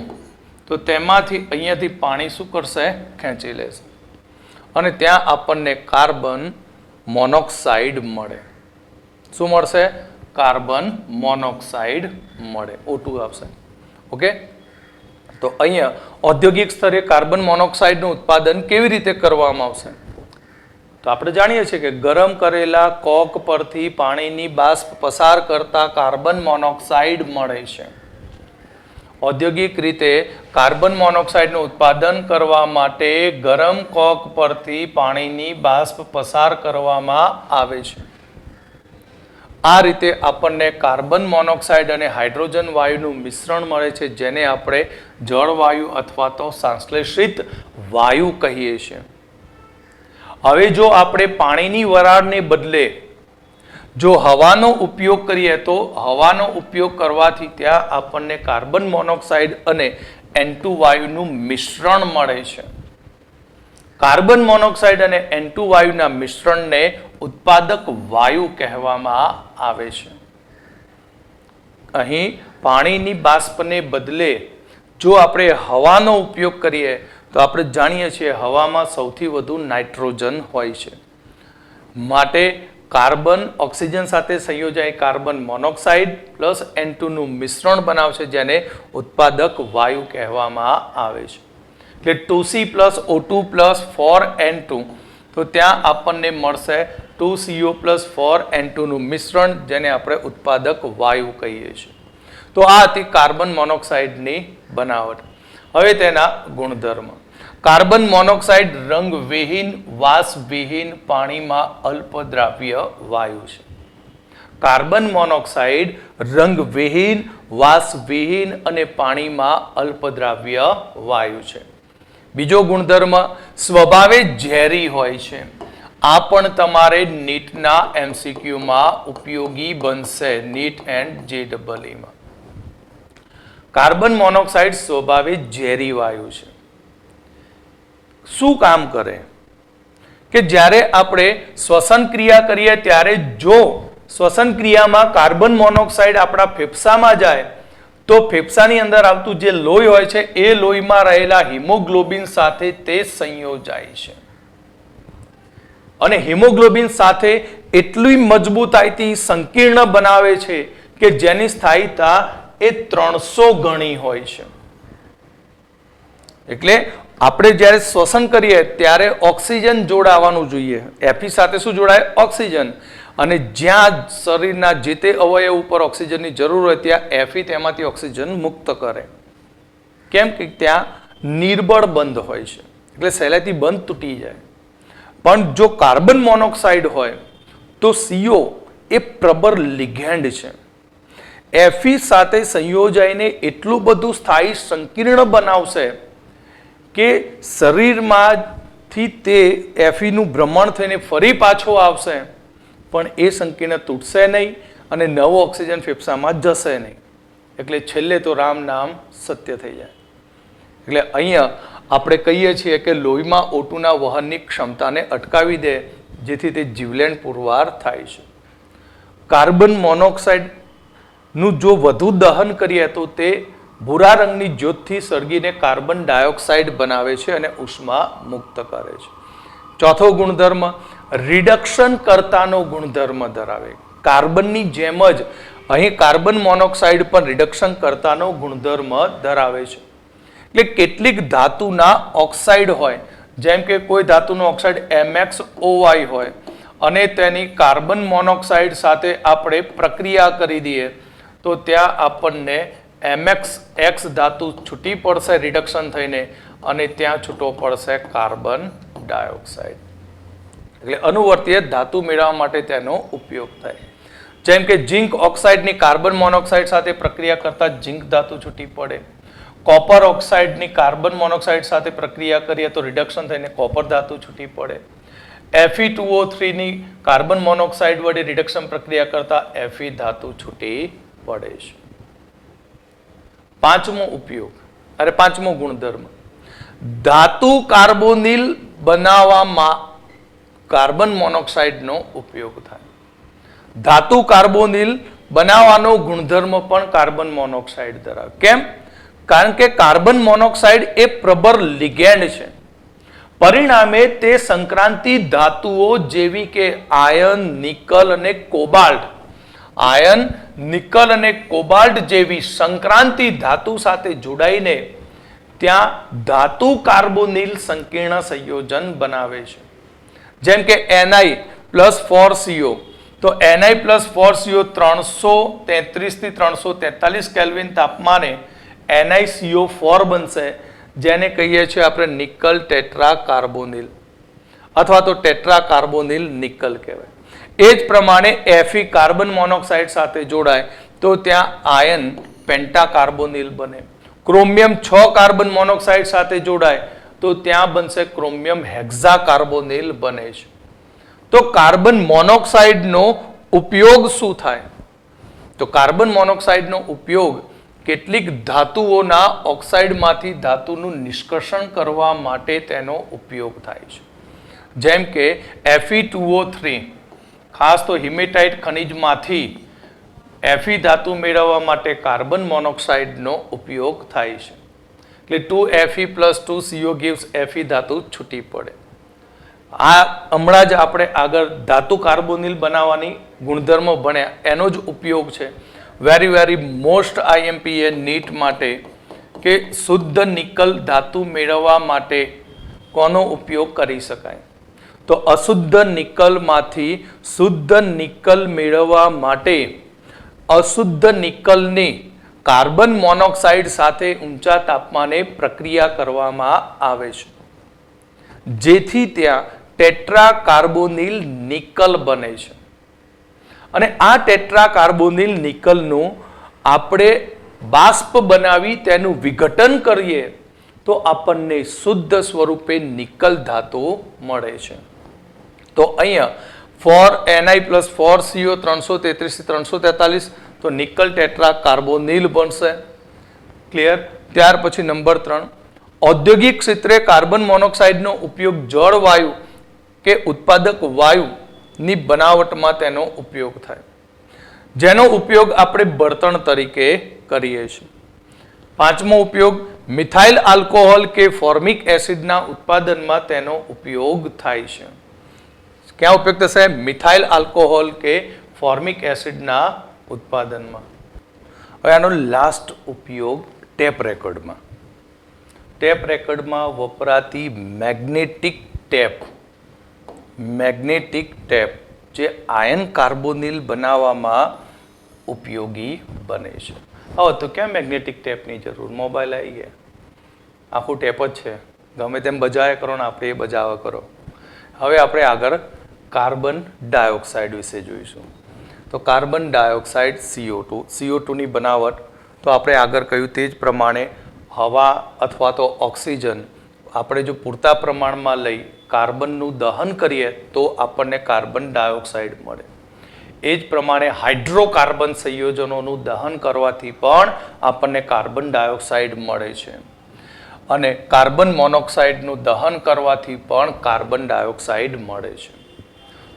તો તેમાંથી અહીંયાથી પાણી શું કરશે? ખેંચી લેશે અને ત્યાં આપણને કાર્બન મોનોક્સાઇડ મળે. શું મળશે? કાર્બન મોનોક્સાઇડ મળે, O2 આવશે. ઓકે, તો અહીંયા ઔદ્યોગિક સ્તરે કાર્બન મોનોક્સાઇડનું ઉત્પાદન કેવી રીતે કરવામાં આવશે? તો આપણે જાણીએ છીએ કે ગરમ કરેલા કોક પરથી પાણીની બાષ્પ પસાર કરતા કાર્બન મોનોક્સાઇડ મળે છે. ઔદ્યોગિક રીતે કાર્બન મોનોક્સાઇડનું ઉત્પાદન કરવા માટે ગરમ કોક પરથી પાણીની બાષ્પ પસાર કરવામાં આવે છે. આ રીતે આપણને કાર્બન મોનોક્સાઇડ અને હાઇડ્રોજન વાયુનું મિશ્રણ મળે છે, જેને આપણે જળવાયુ અથવા તો સંશ્લેષિત વાયુ કહીએ છીએ. હવે જો આપણે પાણીની વરાળને બદલે જો હવાનો ઉપયોગ કરીએ તો હવાનો ઉપયોગ કરવાથી ત્યાં આપણને કાર્બન મોનોક્સાઇડ અને N2 વાયુનું મિશ્રણ મળે છે. કાર્બન મોનોક્સાઇડ અને N2 વાયુના મિશ્રણને ઉત્પાદક વાયુ કહેવામાં આવે છે. અહીં પાણીની બાષ્પને બદલે જો આપણે હવાનો ઉપયોગ કરીએ તો આપણે જાણીએ છીએ હવામાં સૌથી વધુ નાઇટ્રોજન હોય છે. માટે કાર્બન ઓક્સિજન સાથે સંયોજાઈ કાર્બન મોનોક્સાઇડ પ્લસ N2 નું મિશ્રણ બનાવશે, જેને ઉત્પાદક વાયુ કહેવામાં આવે છે. એટલે 2C+ O2 + 4N2, તો ત્યાં આપણને મળશે 2CO + 4N2 નું મિશ્રણ, જેને આપણે ઉત્પાદક વાયુ કહીએ છીએ. તો આ હતી કાર્બન મોનોક્સાઇડની બનાવટ. હવે તેના ગુણધર્મ. કાર્બન મોનોક્સાઇડ રંગવિહીન, વાસવિહીન, પાણીમાં અલ્પદ્રાવ્ય વાયુ છે. કાર્બન મોનોક્સાઇડ રંગવિહીન, વાસવિહીન અને પાણીમાં અલ્પદ્રાવ્ય વાયુ છે. બીજો ગુણધર્મ, સ્વભાવે ઝેરી હોય છે. આ પણ તમારે નીટના MCQમાં ઉપયોગી બનશે, નીટ એન્ડ JEE માં. કાર્બન મોનોક્સાઇડ સ્વભાવે ઝેરી વાયુ છે. શું કામ કરે? કે જ્યારે આપણે શ્વસન ક્રિયા કરીએ ત્યારે જો શ્વસન ક્રિયામાં કાર્બન મોનોક્સાઇડ આપણા ફેફસામાં જાય તો ફેફસાની અંદર આવતું જે લોહી હોય છે એ લોહીમાં રહેલા હિમોગ્લોબિન સાથે તે સંયોજાય છે અને હિમોગ્લોબિન સાથે એટલી મજબૂતાઈથી સંકીર્ણ બનાવે છે કે જેની સ્થાયીતા એ 300 ગણી હોય છે. એટલે આપણે જ્યારે શ્વસન કરીએ ત્યારે ઓક્સિજન જોડાવાનું જોઈએ. Fe સાથે શું જોડાય? ઓક્સિજન. અને જ્યાં શરીરના જે તે અવયવ ઉપર ઓક્સિજનની જરૂર હોય ત્યાં એફી તેમાંથી ઓક્સિજન મુક્ત કરે. કેમ કે ત્યાં નિર્બળ બંધ હોય છે, એટલે સહેલાઈથી બંધ તૂટી જાય. પણ જો કાર્બન મોનોક્સાઇડ હોય તો CO એ પ્રબળ લિગેન્ડ છે. એફી સાથે સંયોજાઈને એટલું બધું સ્થાયી સંકીર્ણ બનાવશે કે શરીરમાંથી તે એફીનું ભ્રમણ થઈને ફરી પાછો આવશે, પણ એ સંકીર્ણ તૂટશે નહીં અને નવો ઓક્સિજન ફેફસામાં જશે નહીં. એટલે છેલ્લે તો રામ નામ સત્ય થઈ જાય. એટલે અહીંયા આપણે કહીએ છીએ કે લોહીમાં O2ના વહનની ક્ષમતાને અટકાવી દે, જેથી તે જીવલેણ પુરવાર થાય છે. કાર્બન મોનોક્સાઇડનું જો વધુ દહન કરીએ તો તે ભૂરા રંગની જ્યોતથી સળગીને કાર્બન ડાયોક્સાઇડ બનાવે છે અને ઉષ્મા મુક્ત કરે છે. ચોથો ગુણધર્મ રિડક્શન કર્તાનો ગુણધર્મ ધરાવે. કાર્બનની જેમ જ અહીં કાર્બન મોનોક્સાઇડ પણ રિડક્શન કર્તાનો ગુણધર્મ ધરાવે છે. એટલે કેટલીક ધાતુના ઓક્સાઇડ હોય, જેમ કે કોઈ ધાતુનો ઓક્સાઇડ MXOY હોય અને તેની કાર્બન મોનોક્સાઇડ સાથે આપણે પ્રક્રિયા કરી દઈએ તો ત્યાં આપણને MXX ધાતુ છૂટી પડશે રિડક્શન થઈને અને ત્યાં છૂટો પડશે કાર્બન ડાયોક્સાઇડ. એટલે અનુવર્તીય ધાતુ મેળવવા માટે તેનો ઉપયોગ થાય. જેમ કે ઝિંક ઓક્સાઇડની કાર્બન મોનોક્સાઇડ સાથે પ્રક્રિયા કરતા ઝિંક ધાતુ છૂટી પડે. કોપર ઓક્સાઇડની કાર્બન મોનોક્સાઇડ સાથે પ્રક્રિયા કરીએ તો રિડક્શન થઈને કોપર ધાતુ છૂટી પડે. Fe2O3ની કાર્બન મોનોક્સાઇડ વડે રિડક્શન પ્રક્રિયા કરતા Fe ધાતુ છૂટી પડે છે. પાંચમો ગુણધર્મ ધાતુ કાર્બોનિલ બનાવવામાં કાર્બન મોનોક્સાઇડનો ઉપયોગ થાય. ધાતુ કાર્બોનિલ બનાવવાનો ગુણધર્મ પણ કાર્બન મોનોક્સાઇડ ધરાવે. કેમ? કારણ કે કાર્બન મોનોક્સાઇડ એ પ્રબળ લિગેન્ડ છે. પરિણામે તે સંક્રાંતિ ધાતુઓ જેવી કે આયર્ન, નિકલ અને કોબાલ્ટ, આયર્ન, નિકલ અને કોબાલ્ટ જેવી સંક્રાંતિ ધાતુ સાથે જોડાઈને ત્યાં ધાતુ કાર્બોનિલ સંકીર્ણ સંયોજન બનાવે છે. જેમ કે Ni+4CO, તો Ni+4CO 333 થી 343 કેલ્વિન તાપમાને NiCO4 બનશે, જેને કહીએ છીએ આપણે નિકલ ટેટ્રા કાર્બોનિલ અથવા તો ટેટ્રા કાર્બોનિલ નિકલ કહેવાય. એ જ પ્રમાણે Fe કાર્બન મોનોક્સાઇડ સાથે જોડાય તો ત્યાં આયન પેન્ટા કાર્બોનિલ બને. ક્રોમિયમ 6 કાર્બન મોનોક્સાઇડ સાથે જોડાય તો ત્યાં બનશે ક્રોમિયમ હેક્ઝા કાર્બોનિલ બને છે. તો કાર્બન મોનોક્સાઇડનો ઉપયોગ શું થાય? તો કાર્બન મોનોક્સાઇડનો ઉપયોગ કેટલીક ધાતુઓના ઓક્સાઇડમાંથી ધાતુનું નિષ્કર્ષણ કરવા માટે તેનો ઉપયોગ થાય છે. જેમ કે Fe2O3, ખાસ તો હિમેટાઇટ ખનિજમાંથી Fe ધાતુ મેળવવા માટે કાર્બન મોનોક્સાઇડનો ઉપયોગ થાય છે. એટલે 2Fe+2CO gives Fe ધાતુ છૂટી પડે. આ હમણાં જ આપણે આગળ ધાતુ કાર્બોનિલ બનાવવાની ગુણધર્મ ભણ્યા, એનો જ ઉપયોગ છે. વેરી મોસ્ટ IMPA નીટ માટે કે શુદ્ધ નિકલ ધાતુ મેળવવા માટે કોનો ઉપયોગ કરી શકાય? તો અશુદ્ધ નિકલમાંથી શુદ્ધ નિકલ મેળવવા માટે અશુદ્ધ નિકલની કાર્બન મોનોક્સાઇડ સાથે ઊંચા તાપમાને પ્રક્રિયા કરવામાં આવે છે, જેથી ત્યાં ટેટ્રા કાર્બોનિલ નિકલ બને છે. અને આ ટેટ્રા કાર્બોનિલ નિકલનું આપણે બાષ્પ બનાવી તેનું વિઘટન કરીએ તો આપણને શુદ્ધ સ્વરૂપે નિકલ ધાતુ મળે છે. તો અહીંયા Ni+4CO 333 થી 343 તો નિકલ ટેટ્રા કાર્બોનિલ બનશે. ક્લિયર? ત્યાર પછી નંબર 3, ઔદ્યોગિક ક્ષેત્રે કાર્બન મોનોક્સાઇડનો ઉપયોગ જળ વાયુ કે ઉત્પાદક વાયુની બનાવટમાં તેનો ઉપયોગ થાય, જેનો ઉપયોગ આપણે બળતણ તરીકે કરીએ છીએ. પાંચમો ઉપયોગ મિથાઇલ આલ્કોહોલ કે ફોર્મિક એસિડના ઉત્પાદનમાં તેનો ઉપયોગ થાય છે. ક્યાં ઉપયોગ થશે? મિથાઇલ આલ્કોહોલ કે ફોર્મિક એસિડના ઉત્પાદનમાં. હવે આનો લાસ્ટ ઉપયોગ ટેપ રેકોર્ડમાં. ટેપ રેકોર્ડમાં વપરાતી મેગ્નેટિક ટેપ જે આયન કાર્બોનિલ બનાવવામાં ઉપયોગી બને છે. હવે તો ક્યાં મેગ્નેટિક ટેપની જરૂર, મોબાઈલ આવી ગયા, આખું ટેપ જ છે, ગમે તેમ બજાવ્યા કરો ને આપણે એ બજાવ્યા કરો. હવે આપણે આગળ કાર્બન ડાયોક્સાઇડ વિશે જોઈશું. તો કાર્બન ડાયોક્સાઇડ CO2 ની બનાવટ તો આપણે આગળ કહ્યું તે જ પ્રમાણે હવા અથવા તો ઓક્સિજન આપણે જો પૂરતા પ્રમાણમાં લઈ કાર્બનનું દહન કરીએ તો આપણને કાર્બન ડાયોક્સાઇડ મળે. એ જ પ્રમાણે હાઇડ્રોકાર્બન સંયોજનોનું દહન કરવાથી પણ આપણને કાર્બન ડાયોક્સાઇડ મળે છે. અને કાર્બન મોનોક્સાઇડનું દહન કરવાથી પણ કાર્બન ડાયોક્સાઇડ મળે છે.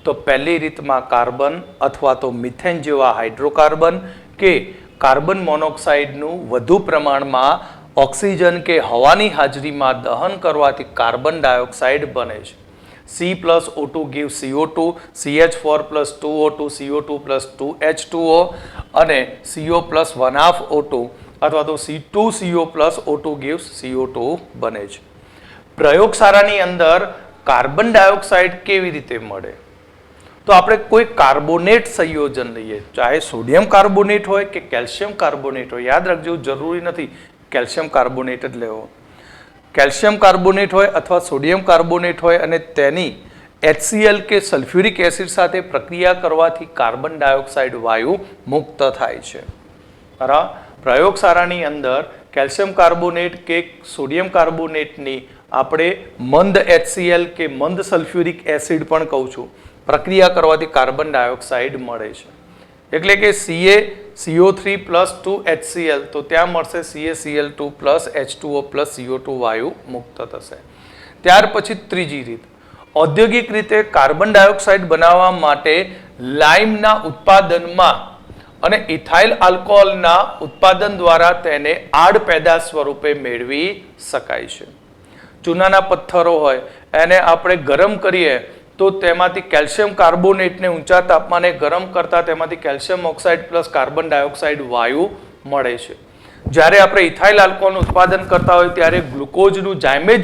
તો પહેલી રીતમાં કાર્બન અથવા તો મિથેન જેવા હાઇડ્રોકાર્બન કે કાર્બન મોનોક્સાઇડનું વધુ પ્રમાણમાં ઓક્સિજન કે હવાની હાજરીમાં દહન કરવાથી કાર્બન ડાયોક્સાઇડ બને છે. C+O2 gives CO2, CH4 plus 2O2, CO2 plus 2H2O અને CO plus 1/2 O2 અથવા તો C2CO plus O2 gives CO2 બને છે. પ્રયોગશાળાની અંદર કાર્બન ડાયોક્સાઇડ કેવી રીતે મળે? તો આપણે કોઈ કાર્બોનેટ સંયોજન લઈએ, ચાહે સોડિયમ કાર્બોનેટ હોય કે કેલ્શિયમ કાર્બોનેટ હોય. યાદ રાખજો, જરૂરી નથી કેલ્શિયમ કાર્બોનેટ જ લેવો. કેલ્શિયમ કાર્બોનેટ હોય અથવા સોડિયમ કાર્બોનેટ હોય અને તેની HCl કે સલ્ફ્યુરિક એસિડ સાથે પ્રક્રિયા કરવાથી કાર્બન ડાયોક્સાઇડ વાયુ મુક્ત થાય છે. બરાબર. પ્રયોગશાળાની અંદર કેલ્શિયમ કાર્બોનેટ કે સોડિયમ કાર્બોનેટની આપણે મંદ HCl કે મંદ સલ્ફ્યુરિક એસિડ પણ કહું છું, પ્રક્રિયા કરવાથી કાર્બન ડાયોક્સાઇડ મળે છે. એટલે કે CaCO3 plus 2HCl તો ત્યાં મળશે CaCl2 plus H2O plus CO2 વાયુ મુક્ત થશે. ત્યાર પછી ત્રીજી રીત, ઔદ્યોગિક રીતે કાર્બન ડાયોક્સાઇડ બનાવવા માટે લાઇમના ઉત્પાદનમાં અને ઇથાઇલ આલ્કોહોલના ઉત્પાદન દ્વારા તેને આડ પેદાશ સ્વરૂપે મેળવી શકાય છે. ચૂનાના પથ્થરો હોય એને આપણે ગરમ કરીએ તો તેમાંથી કેલ્શિયમ કાર્બોનેટને ઊંચા તાપમાને ગરમ કરતા તેમાંથી calcium oxide plus carbon dioxide વાયુ મળે છે. જ્યારે આપણે ઇથાઇલ આલ્કોહોલનું ઉત્પાદન કરતા હોય ત્યારે ગ્લુકોઝનું જાયમેજ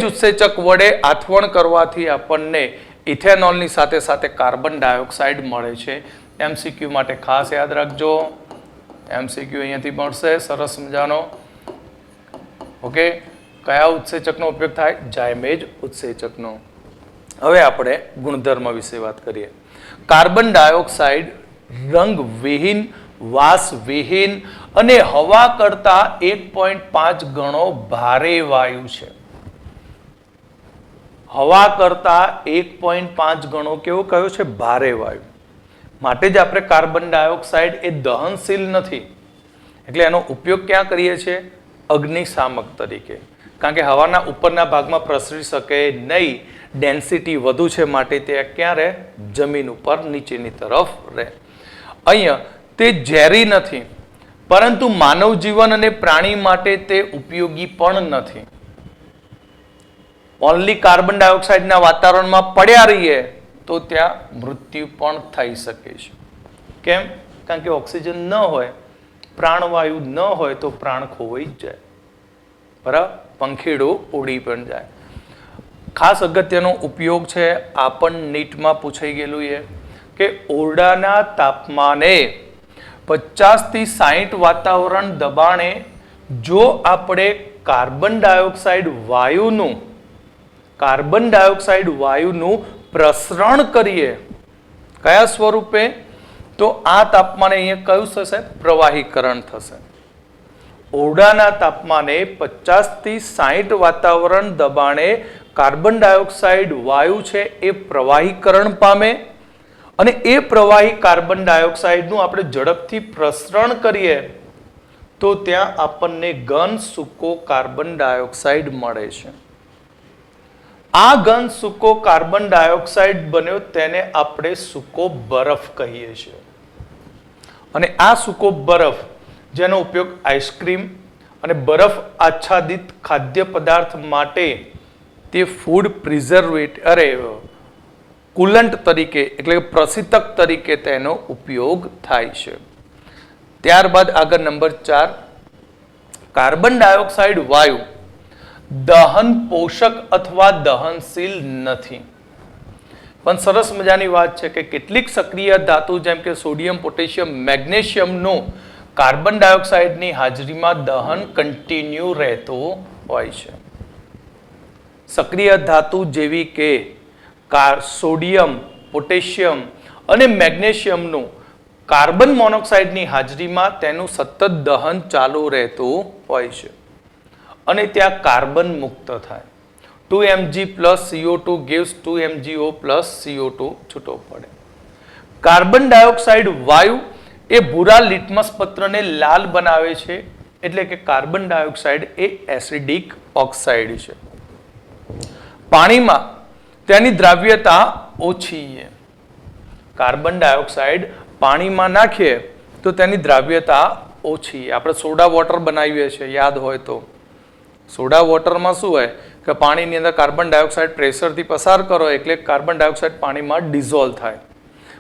ઉત્સેચક વડે આથવણ કરવાથી આપણને ઇથેનોલની સાથે સાથે કાર્બન ડાયોક્સાઇડ મળે છે. MCQ માટે ખાસ યાદ રાખજો, MCQ અહીંયાથી મળશે સરસ મજાનો. ઓકે, કયા ઉત્સેચકનો ઉપયોગ થાય? જાયમેજ ઉત્સેચકનો. હવે આપણે ગુણધર્મ વિશે વાત કરીએ. કાર્બન ડાયોક્સાઇડ રંગવિહીન, વાસવિહીન અને હવા કરતા 1.5 ગણો ભારે વાયુ છે. હવા કરતા 1.5 ગણો કેવો કયો છે? ભારે વાયુ. માટે જ આપણે કાર્બન ડાયોક્સાઇડ એ દહનશીલ નથી, એટલે એનો ઉપયોગ ક્યાં કરીએ છીએ? અગ્નિશામક તરીકે. કારણ કે હવાના ઉપરના ભાગમાં પ્રસરી શકે નહીં, ડેન્સિટી વધુ છે, માટે તે ક્યાં રહે? જમીન ઉપર નીચેની તરફ રહે. અહીંયા તે ઝેરી નથી, પરંતુ માનવ જીવન અને પ્રાણી માટે તે ઉપયોગી પણ નથી. ઓનલી કાર્બન ડાયોક્સાઇડના વાતાવરણમાં પડ્યા રહીએ તો ત્યાં મૃત્યુ પણ થઈ શકે છે. કેમ? કારણ કે ઓક્સિજન ન હોય, પ્રાણવાયુ ન હોય તો પ્રાણ ખોવાઈ જ જાય. બરાબર? પંખીડું ઉડી પણ જાય. ખાસ અગત્યનો ઉપયોગ છે, આ પણ નીટમાં પૂછાઈ ગયેલું છે કે ઓરડાના તાપમાને 50 થી 60 વાતાવરણ દબાણે જો આપણે કાર્બન ડાયોક્સાઇડ વાયુનું પ્રસરણ કરીએ, કયા સ્વરૂપે? તો આ તાપમાને અહીંયા કયું થશે? પ્રવાહીકરણ થશે. ઓરડાના તાપમાને 50 થી 60 વાતાવરણ દબાણે કાર્બન ડાયોક્સાઇડ વાયુ છે એ પ્રવાહીકરણ પામે અને એ પ્રવાહી કાર્બન ડાયોક્સાઇડનું આપણે ઝડપથી પ્રસરણ કરીએ તો ત્યાં આપણને ઘન સૂકો કાર્બન ડાયોક્સાઇડ મળે છે. આ ઘન સૂકો કાર્બન ડાયોક્સાઇડ બન્યો તેને આપણે સૂકો બરફ કહીએ છીએ. અને આ સૂકો બરફ જેનો ઉપયોગ આઈસ્ક્રીમ અને બરફ આચ્છાદિત ખાદ્ય પદાર્થ માટે તે ફૂડ કુલન્ટ તરીકે એટલે કે પ્રશીતક તરીકે તેનો ઉપયોગ થાય છે. ત્યારબાદ આગળ નંબર 4, કાર્બન ડાયોક્સાઇડ વાયુ દહન પોષક અથવા દહનશીલ નથી. પણ સરસ મજાની વાત છે કે કેટલીક સક્રિય ધાતુ જેમ કે સોડિયમ, પોટેશિયમ, મેગ્નેશિયમનું કાર્બન ડાયોક્સાઇડની હાજરીમાં દહન કન્ટિન્યુ રહેતું હોય છે. સક્રિય ધાતુ જેવી કે સોડિયમ, પોટેશિયમ અને મેગ્નેશિયમનું કાર્બન મોનોક્સાઇડની હાજરીમાં તેનું સતત દહન ચાલુ રહેતું હોય છે અને ત્યાં કાર્બન મુક્ત થાય. 2Mg plus CO2 gives 2MgO plus CO2 છૂટો પડે. કાર્બન ડાયોક્સાઇડ વાયુ એ ભૂરા લિટમસ પત્રને લાલ બનાવે છે, એટલે કે કાર્બન ડાયોક્સાઇડ એ એસિડિક ઓક્સાઇડ છે. પાણીમાં તેની દ્રાવ્યતા ઓછી છે. કાર્બન ડાયોક્સાઇડ પાણીમાં નાખીએ તો તેની દ્રાવ્યતા ઓછી. આપણે સોડા વોટર બનાવીએ છીએ, યાદ હોય તો. સોડા વોટરમાં શું હોય કે પાણીની અંદર કાર્બન ડાયોક્સાઇડ પ્રેશરથી પસાર કરો એટલે કાર્બન ડાયોક્સાઇડ પાણીમાં ડિઝોલ્વ થાય.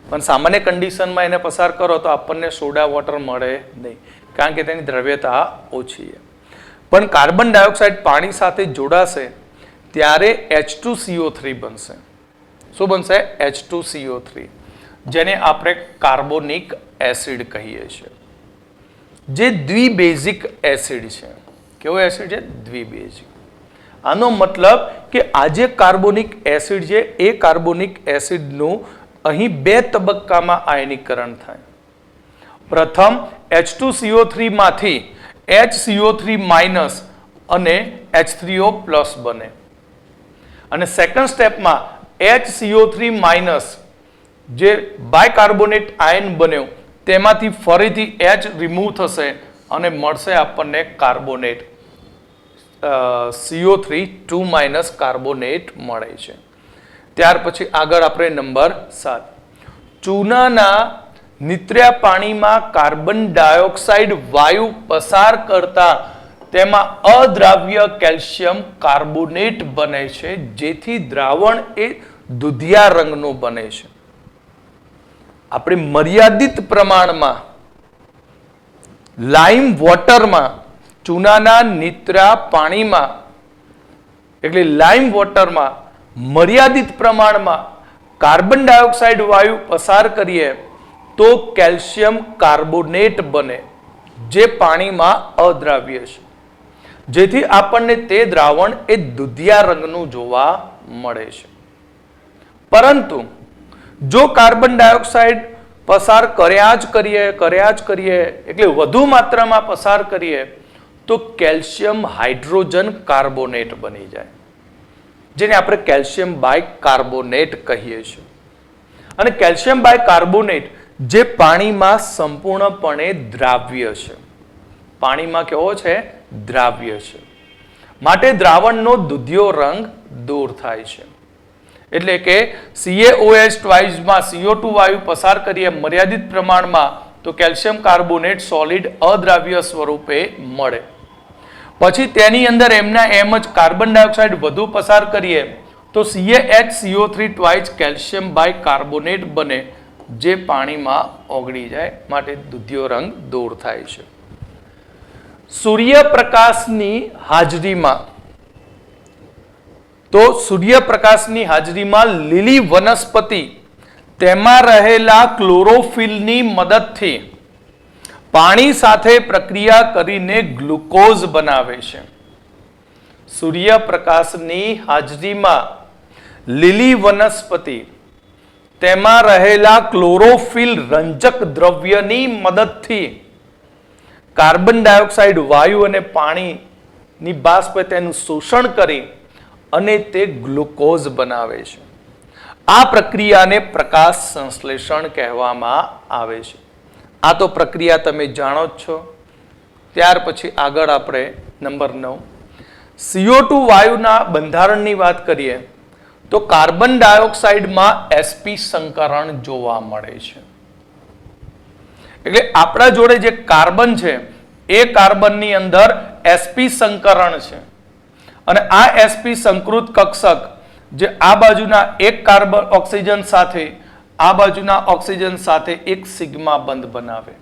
પણ સામાન્ય કન્ડિશનમાં એને પસાર કરો તો આપણને સોડા વોટર મળે નહીં, કારણ કે તેની દ્રવ્યતા ઓછી છે. પણ કાર્બન ડાયોક્સાઇડ પાણી સાથે જોડાશે ત્યારે H2CO3 બનશે. શું બનશે? H2CO3, જેને આપણે કાર્બોનિક એસિડ કહીએ છીએ, જે દ્વિબેઝિક એસિડ છે. કેવો એસિડ છે? દ્વિબેઝિક. આનો મતલબ કે આ જે કાર્બોનિક એસિડ છે એ કાર્બોનિક એસિડનું અહીં બે તબક્કામાં આયનીકરણ થાય. પ્રથમ H2CO3 માંથી HCO3 માઇનસ અને H3O પ્લસ બને અને સેકન્ડ સ્ટેપમાં HCO3 માઇનસ જે બાયકાર્બોનેટ આયન બન્યો તેમાંથી ફરીથી H રિમૂવ થશે અને મળશે આપણને કાર્બોનેટ CO3 2- કાર્બોનેટ મળે છે. ત્યાર પછી આગળ આપણે નંબર 7, ચૂનાના નિત્ર્યા પાણીમાં કાર્બન ડાયોક્સાઇડ વાયુ પસાર કરતા તેમાં અદ્રાવ્ય કેલ્શિયમ કાર્બોનેટ બને છે, જેથી દ્રાવણ એ દુધિયા રંગનું બને છે. આપણે મર્યાદિત પ્રમાણમાં લાઇમ વોટરમાં ચૂનાના નિત્રા પાણીમાં એટલે લાઇમ વોટરમાં મર્યાદિત પ્રમાણમાં કાર્બન ડાયોક્સાઇડ વાયુ પસાર કરીએ તો કેલ્શિયમ કાર્બોનેટ બને, જે પાણીમાં અદ્રાવ્ય છે, જેથી આપણને તે દ્રાવણ એ દુધિયા રંગનું જોવા મળે છે. પરંતુ જો કાર્બન ડાયોક્સાઇડ પસાર કર્યા જ કરીએ એટલે વધુ માત્રામાં પસાર કરીએ તો કેલ્શિયમ હાઇડ્રોજન કાર્બોનેટ બની જાય, જેને આપણે કેલ્શિયમ બાયકાર્બોનેટ કહીએ છીએ. અને કેલ્શિયમ બાયકાર્બોનેટ જે પાણીમાં સંપૂર્ણપણે દ્રાવ્ય છે, પાણીમાં કેવો છે? દ્રાવ્ય છે, માટે દ્રાવણનો દુધિયો રંગ દૂર થાય છે. એટલે કે CaOH ટ્વાઇસમાં CO2 વાયુ પસાર કરીએ મર્યાદિત પ્રમાણમાં તો કેલ્શિયમ કાર્બોનેટ સોલિડ અદ્રાવ્ય સ્વરૂપે મળે. પછી તેની અંદર એમના એમ જ કાર્બન ડાયોક્સાઇડ વધુ પસાર કરીએ તો CaHCO3 ટ્વાઇસ કેલ્શિયમ બાયકાર્બોનેટ બને, જે પાણીમાં ઓગળી જાય, માટે દુધિયો રંગ દૂર થાય છે. સૂર્યપ્રકાશની હાજરીમાં લીલી વનસ્પતિ તેમાં રહેલા ક્લોરોફિલની મદદથી પાણી સાથે પ્રક્રિયા કરીને ગ્લુકોઝ બનાવે છે. સૂર્યપ્રકાશની હાજરીમાં લીલી વનસ્પતિ તેમાં રહેલા ક્લોરોફિલ રંજક દ્રવ્યની મદદથી કાર્બન ડાયોક્સાઇડ વાયુ અને પાણીની બાષ્પ તેનું શોષણ કરી અને તે ગ્લુકોઝ બનાવે છે. આ પ્રક્રિયાને પ્રકાશ સંશ્લેષણ કહેવામાં આવે છે. આ તો પ્રક્રિયા તમે જાણો જ છો. ત્યાર પછી આગળ આપણે નંબર 9, CO2 વાયુના બંધારણની વાત કરીએ તો કાર્બન ડાયોક્સાઇડમાં sp સંકરણ જોવા મળે છે. એટલે આપણા જોડે જે કાર્બન છે એ કાર્બનની અંદર sp સંકરણ છે અને આ sp સંકૃત કક્ષક જે આ બાજુના એક કાર્બન ઓક્સિજન સાથે આ બાજુના ઓક્સિજન સાથે એક સિગ્મા બંધ બનાવે.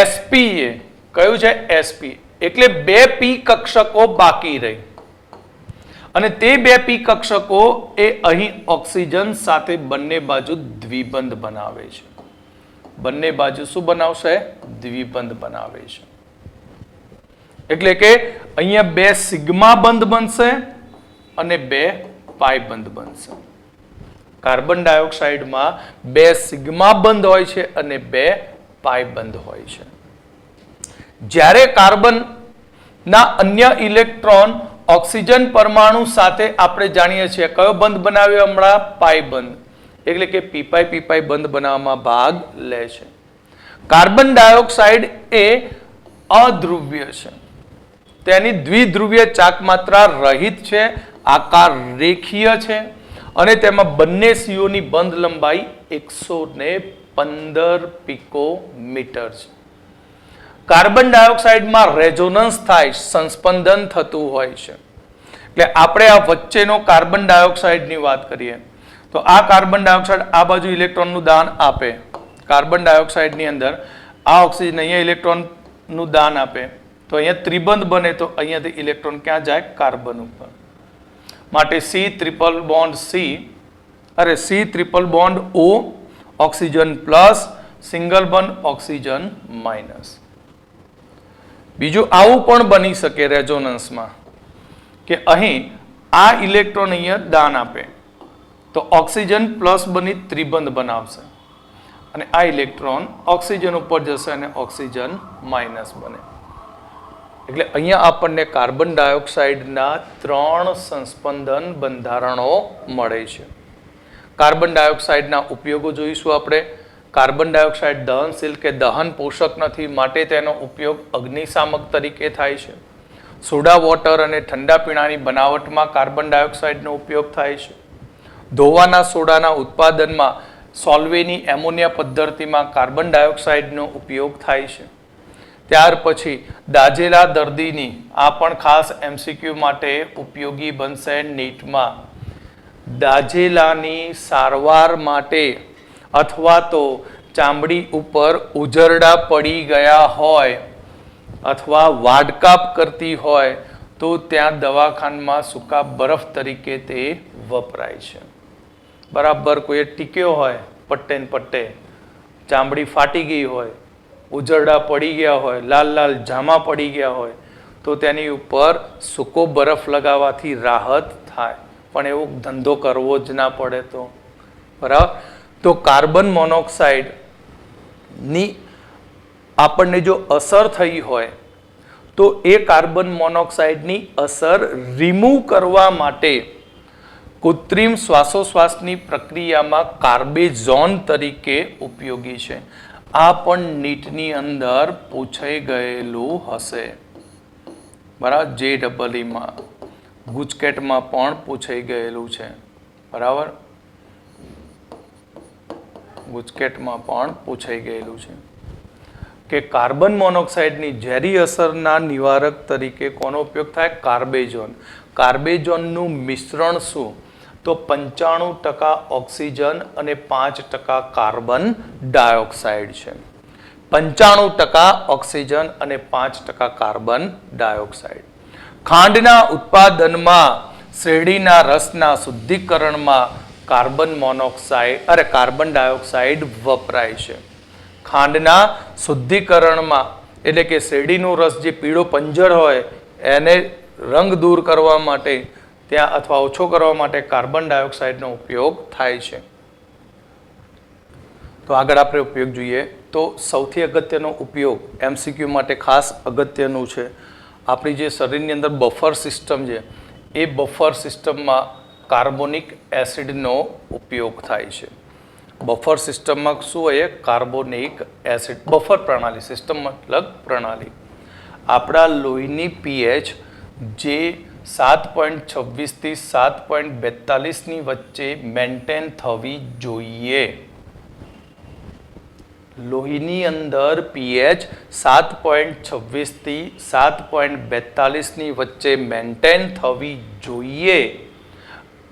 sp એ કયું છે? sp એટલે 2 p કક્ષકો બાકી રહી અને તે 2 p કક્ષકો એ અહીં ઓક્સિજન સાથે બંને બાજુ દ્વિબંધ બનાવે છે. બંને બાજુ શું બનાવશે? દ્વિબંધ બનાવે છે. એટલે કે અહીંયા 2 સિગ્મા બંધ બનશે અને 2 પાઈ બંધ બનશે. કાર્બન ડાયોક્સાઇડમાં 2 સિગ્મા બંધ હોય છે અને 2 પાઈ બંધ હોય છે. જ્યારે કાર્બનના અન્ય ઇલેક્ટ્રોન ઓક્સિજન પરમાણુ સાથે આપણે જાણીએ છીએ કયો બંધ બનાવ્યો હમણાં? પાઈ બંધ. એટલે કે પી પાઈ બંધ બનાવવામાં ભાગ લે છે. કાર્બન ડાયોક્સાઇડ એ અધ્રુવ્ય છે. તેની દ્વિધ્રુવીય ચાકમાત્રા રહિત છે, આકાર રેખીય છે અને તેમાં બંને સીઓની બંધ લંબાઈ 115 પિકોમીટર છે. કાર્બન ડાયોક્સાઇડમાં રેઝોનન્સ થાય, સંસ્પંદન થતું હોય છે. એટલે આપણે આ વચ્ચેનો કાર્બન ડાયોક્સાઇડની વાત કરીએ તો આ કાર્બન ડાયોક્સાઇડ આ બાજુ ઇલેક્ટ્રોનનું દાન આપે. કાર્બન ડાયોક્સાઇડની અંદર આ ઓક્સિજન અહીંયા ઇલેક્ટ્રોનનું દાન આપે તો અહીંયા ત્રિબંધ બને તો અહીંયાથી ઇલેક્ટ્રોન ક્યાં જાય? કાર્બન ઉપર. માટે C triple bond O oxygen plus, single bond oxygen minus. બીજું આવું પણ બની શકે રેઝોનન્સમાં કે અહીં આ ઇલેક્ટ્રોન અહીંયા દાન આપે તો ઓક્સિજન પ્લસ બની ત્રિબંધ બનાવશે અને આ ઇલેક્ટ્રોન ઓક્સિજન ઉપર જશે અને ઓક્સિજન માઇનસ બને. એટલે અહીંયા આપણને કાર્બન ડાયોક્સાઇડના 3 સંસ્પંદન બંધારણો મળે છે. કાર્બન ડાયોક્સાઇડના ઉપયોગો જોઈશું આપણે. કાર્બન ડાયોક્સાઇડ દહનશીલ કે દહન પોષક નથી, માટે તેનો ઉપયોગ અગ્નિશામક તરીકે થાય છે. સોડા વોટર અને ઠંડા પીણાની બનાવટમાં કાર્બન ડાયોક્સાઇડનો ઉપયોગ થાય છે. ધોવાના સોડાના ઉત્પાદનમાં સોલ્વેની એમોનિયા પદ્ધતિમાં કાર્બન ડાયોક્સાઇડનો ઉપયોગ થાય છે. ત્યાર પછી દાઝેલા દર્દીની, આ પણ ખાસ MCQ માટે ઉપયોગી બનશે નીટમાં, દાઝેલાની સારવાર માટે અથવા તો ચામડી ઉપર ઉજરડા પડી ગયા હોય અથવા વાડકાપ કરતી હોય તો ત્યાં દવાખાનામાં સૂકા બરફ તરીકે તે વપરાય છે. બરાબર કોઈએ ટીક્યો હોય પટ્ટે ને પટ્ટે, ચામડી ફાટી ગઈ હોય, ઉજરડા પડી ગયા હોય, લાલ લાલ જામા પડી ગયા હોય તો તેની ઉપર સૂકો બરફ લગાવવાથી રાહત થાય. પણ એવો ધંધો કરવો જ ના પડે તો બરાબર. તો કાર્બન મોનોક્સાઇડની આપણને જો અસર થઈ હોય તો એ કાર્બન મોનોક્સાઇડની અસર રિમૂવ કરવા માટે કૃત્રિમ શ્વાસોશ્વાસની પ્રક્રિયામાં કાર્બેઝોન તરીકે ઉપયોગી છે. આ પણ નીટની અંદર પૂછાઈ ગયેલું હશે બરાબર. JEE ગુજકેટમાં પણ પૂછાઈ ગયેલું છે બરાબર. ગુજકેટમાં પણ પૂછાઈ ગયેલું છે કે કાર્બન મોનોક્સાઇડની ઝેરી અસરના નિવારક તરીકે કોનો ઉપયોગ થાય? કાર્બેઝોન. કાર્બેઝોનનું મિશ્રણ શું? તો 95% ઓક્સિજન અને 5% કાર્બન ડાયોક્સાઇડ છે. 95% ઓક્સિજન અને 5% કાર્બન ડાયોક્સાઇડ. ખાંડના ઉત્પાદનમાં, શેરડીના રસના શુદ્ધિકરણમાં કાર્બન ડાયોક્સાઇડ વપરાય છે. ખાંડના શુદ્ધિકરણમાં એટલે કે શેરડીનો રસ જે પીળો પંજર હોય એને રંગ દૂર કરવા માટે ત્યાં અથવા ઓછો કરવા માટે કાર્બન ડાયોક્સાઇડનો ઉપયોગ થાય છે. તો આગળ આપણે ઉપયોગ જોઈએ તો સૌથી અગત્યનો ઉપયોગ MCQ માટે ખાસ અગત્યનું છે. આપણી જે શરીરની અંદર બફર સિસ્ટમ છે એ બફર સિસ્ટમમાં કાર્બોનિક એસિડનો ઉપયોગ થાય છે. બફર સિસ્ટમમાં શું હોય? Carbonic acid. બફર પ્રણાલી, સિસ્ટમ મતલબ પ્રણાલી. આપણા લોહીની pH જે 7.26 થી 7.42 ની વચ્ચે મેન્ટેન થવી જોઈએ. લોહીની અંદર pH 7.26 થી 7.42 ની વચ્ચે મેન્ટેન થવી જોઈએ.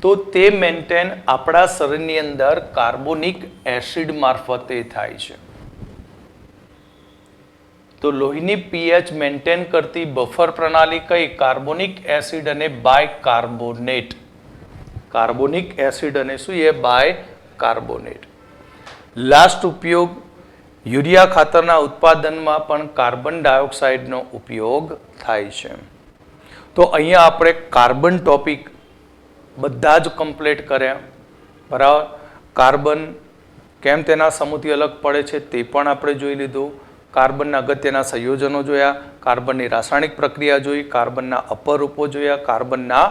તો તે મેન્ટેન આપણા શરીરની અંદર કાર્બોનિક એસિડ મારફતે થાય છે. તો લોહીની પીએચ મેન્ટેન કરતી બફર પ્રણાલી કઈ? કાર્બોનિક એસિડ અને બાયકાર્બોનેટ. કાર્બોનિક એસિડ અને શું એ? બાયકાર્બોનેટ. લાસ્ટ ઉપયોગ, યુરિયા ખાતરના ઉત્પાદનમાં પણ કાર્બન ડાયોક્સાઇડનો ઉપયોગ થાય છે. તો અહીંયા આપણે કાર્બન ટોપિક બધા જ કમ્પ્લીટ કર્યા, બરાબર. કાર્બન કેમ તેના સમૂહથી અલગ પડે છે તે પણ આપણે જોઈ લીધું. કાર્બનના અગત્યના સંયોજનો જોયા, કાર્બનની રાસાયણિક પ્રક્રિયા જોઈ, કાર્બનના અપરૂપો જોયા, કાર્બનના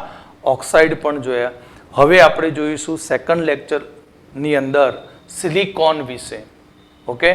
ઓક્સાઇડ પણ જોયા. હવે આપણે જોઈશું સેકન્ડ લેક્ચરની અંદર સિલિકોન વિશે. ઓકે.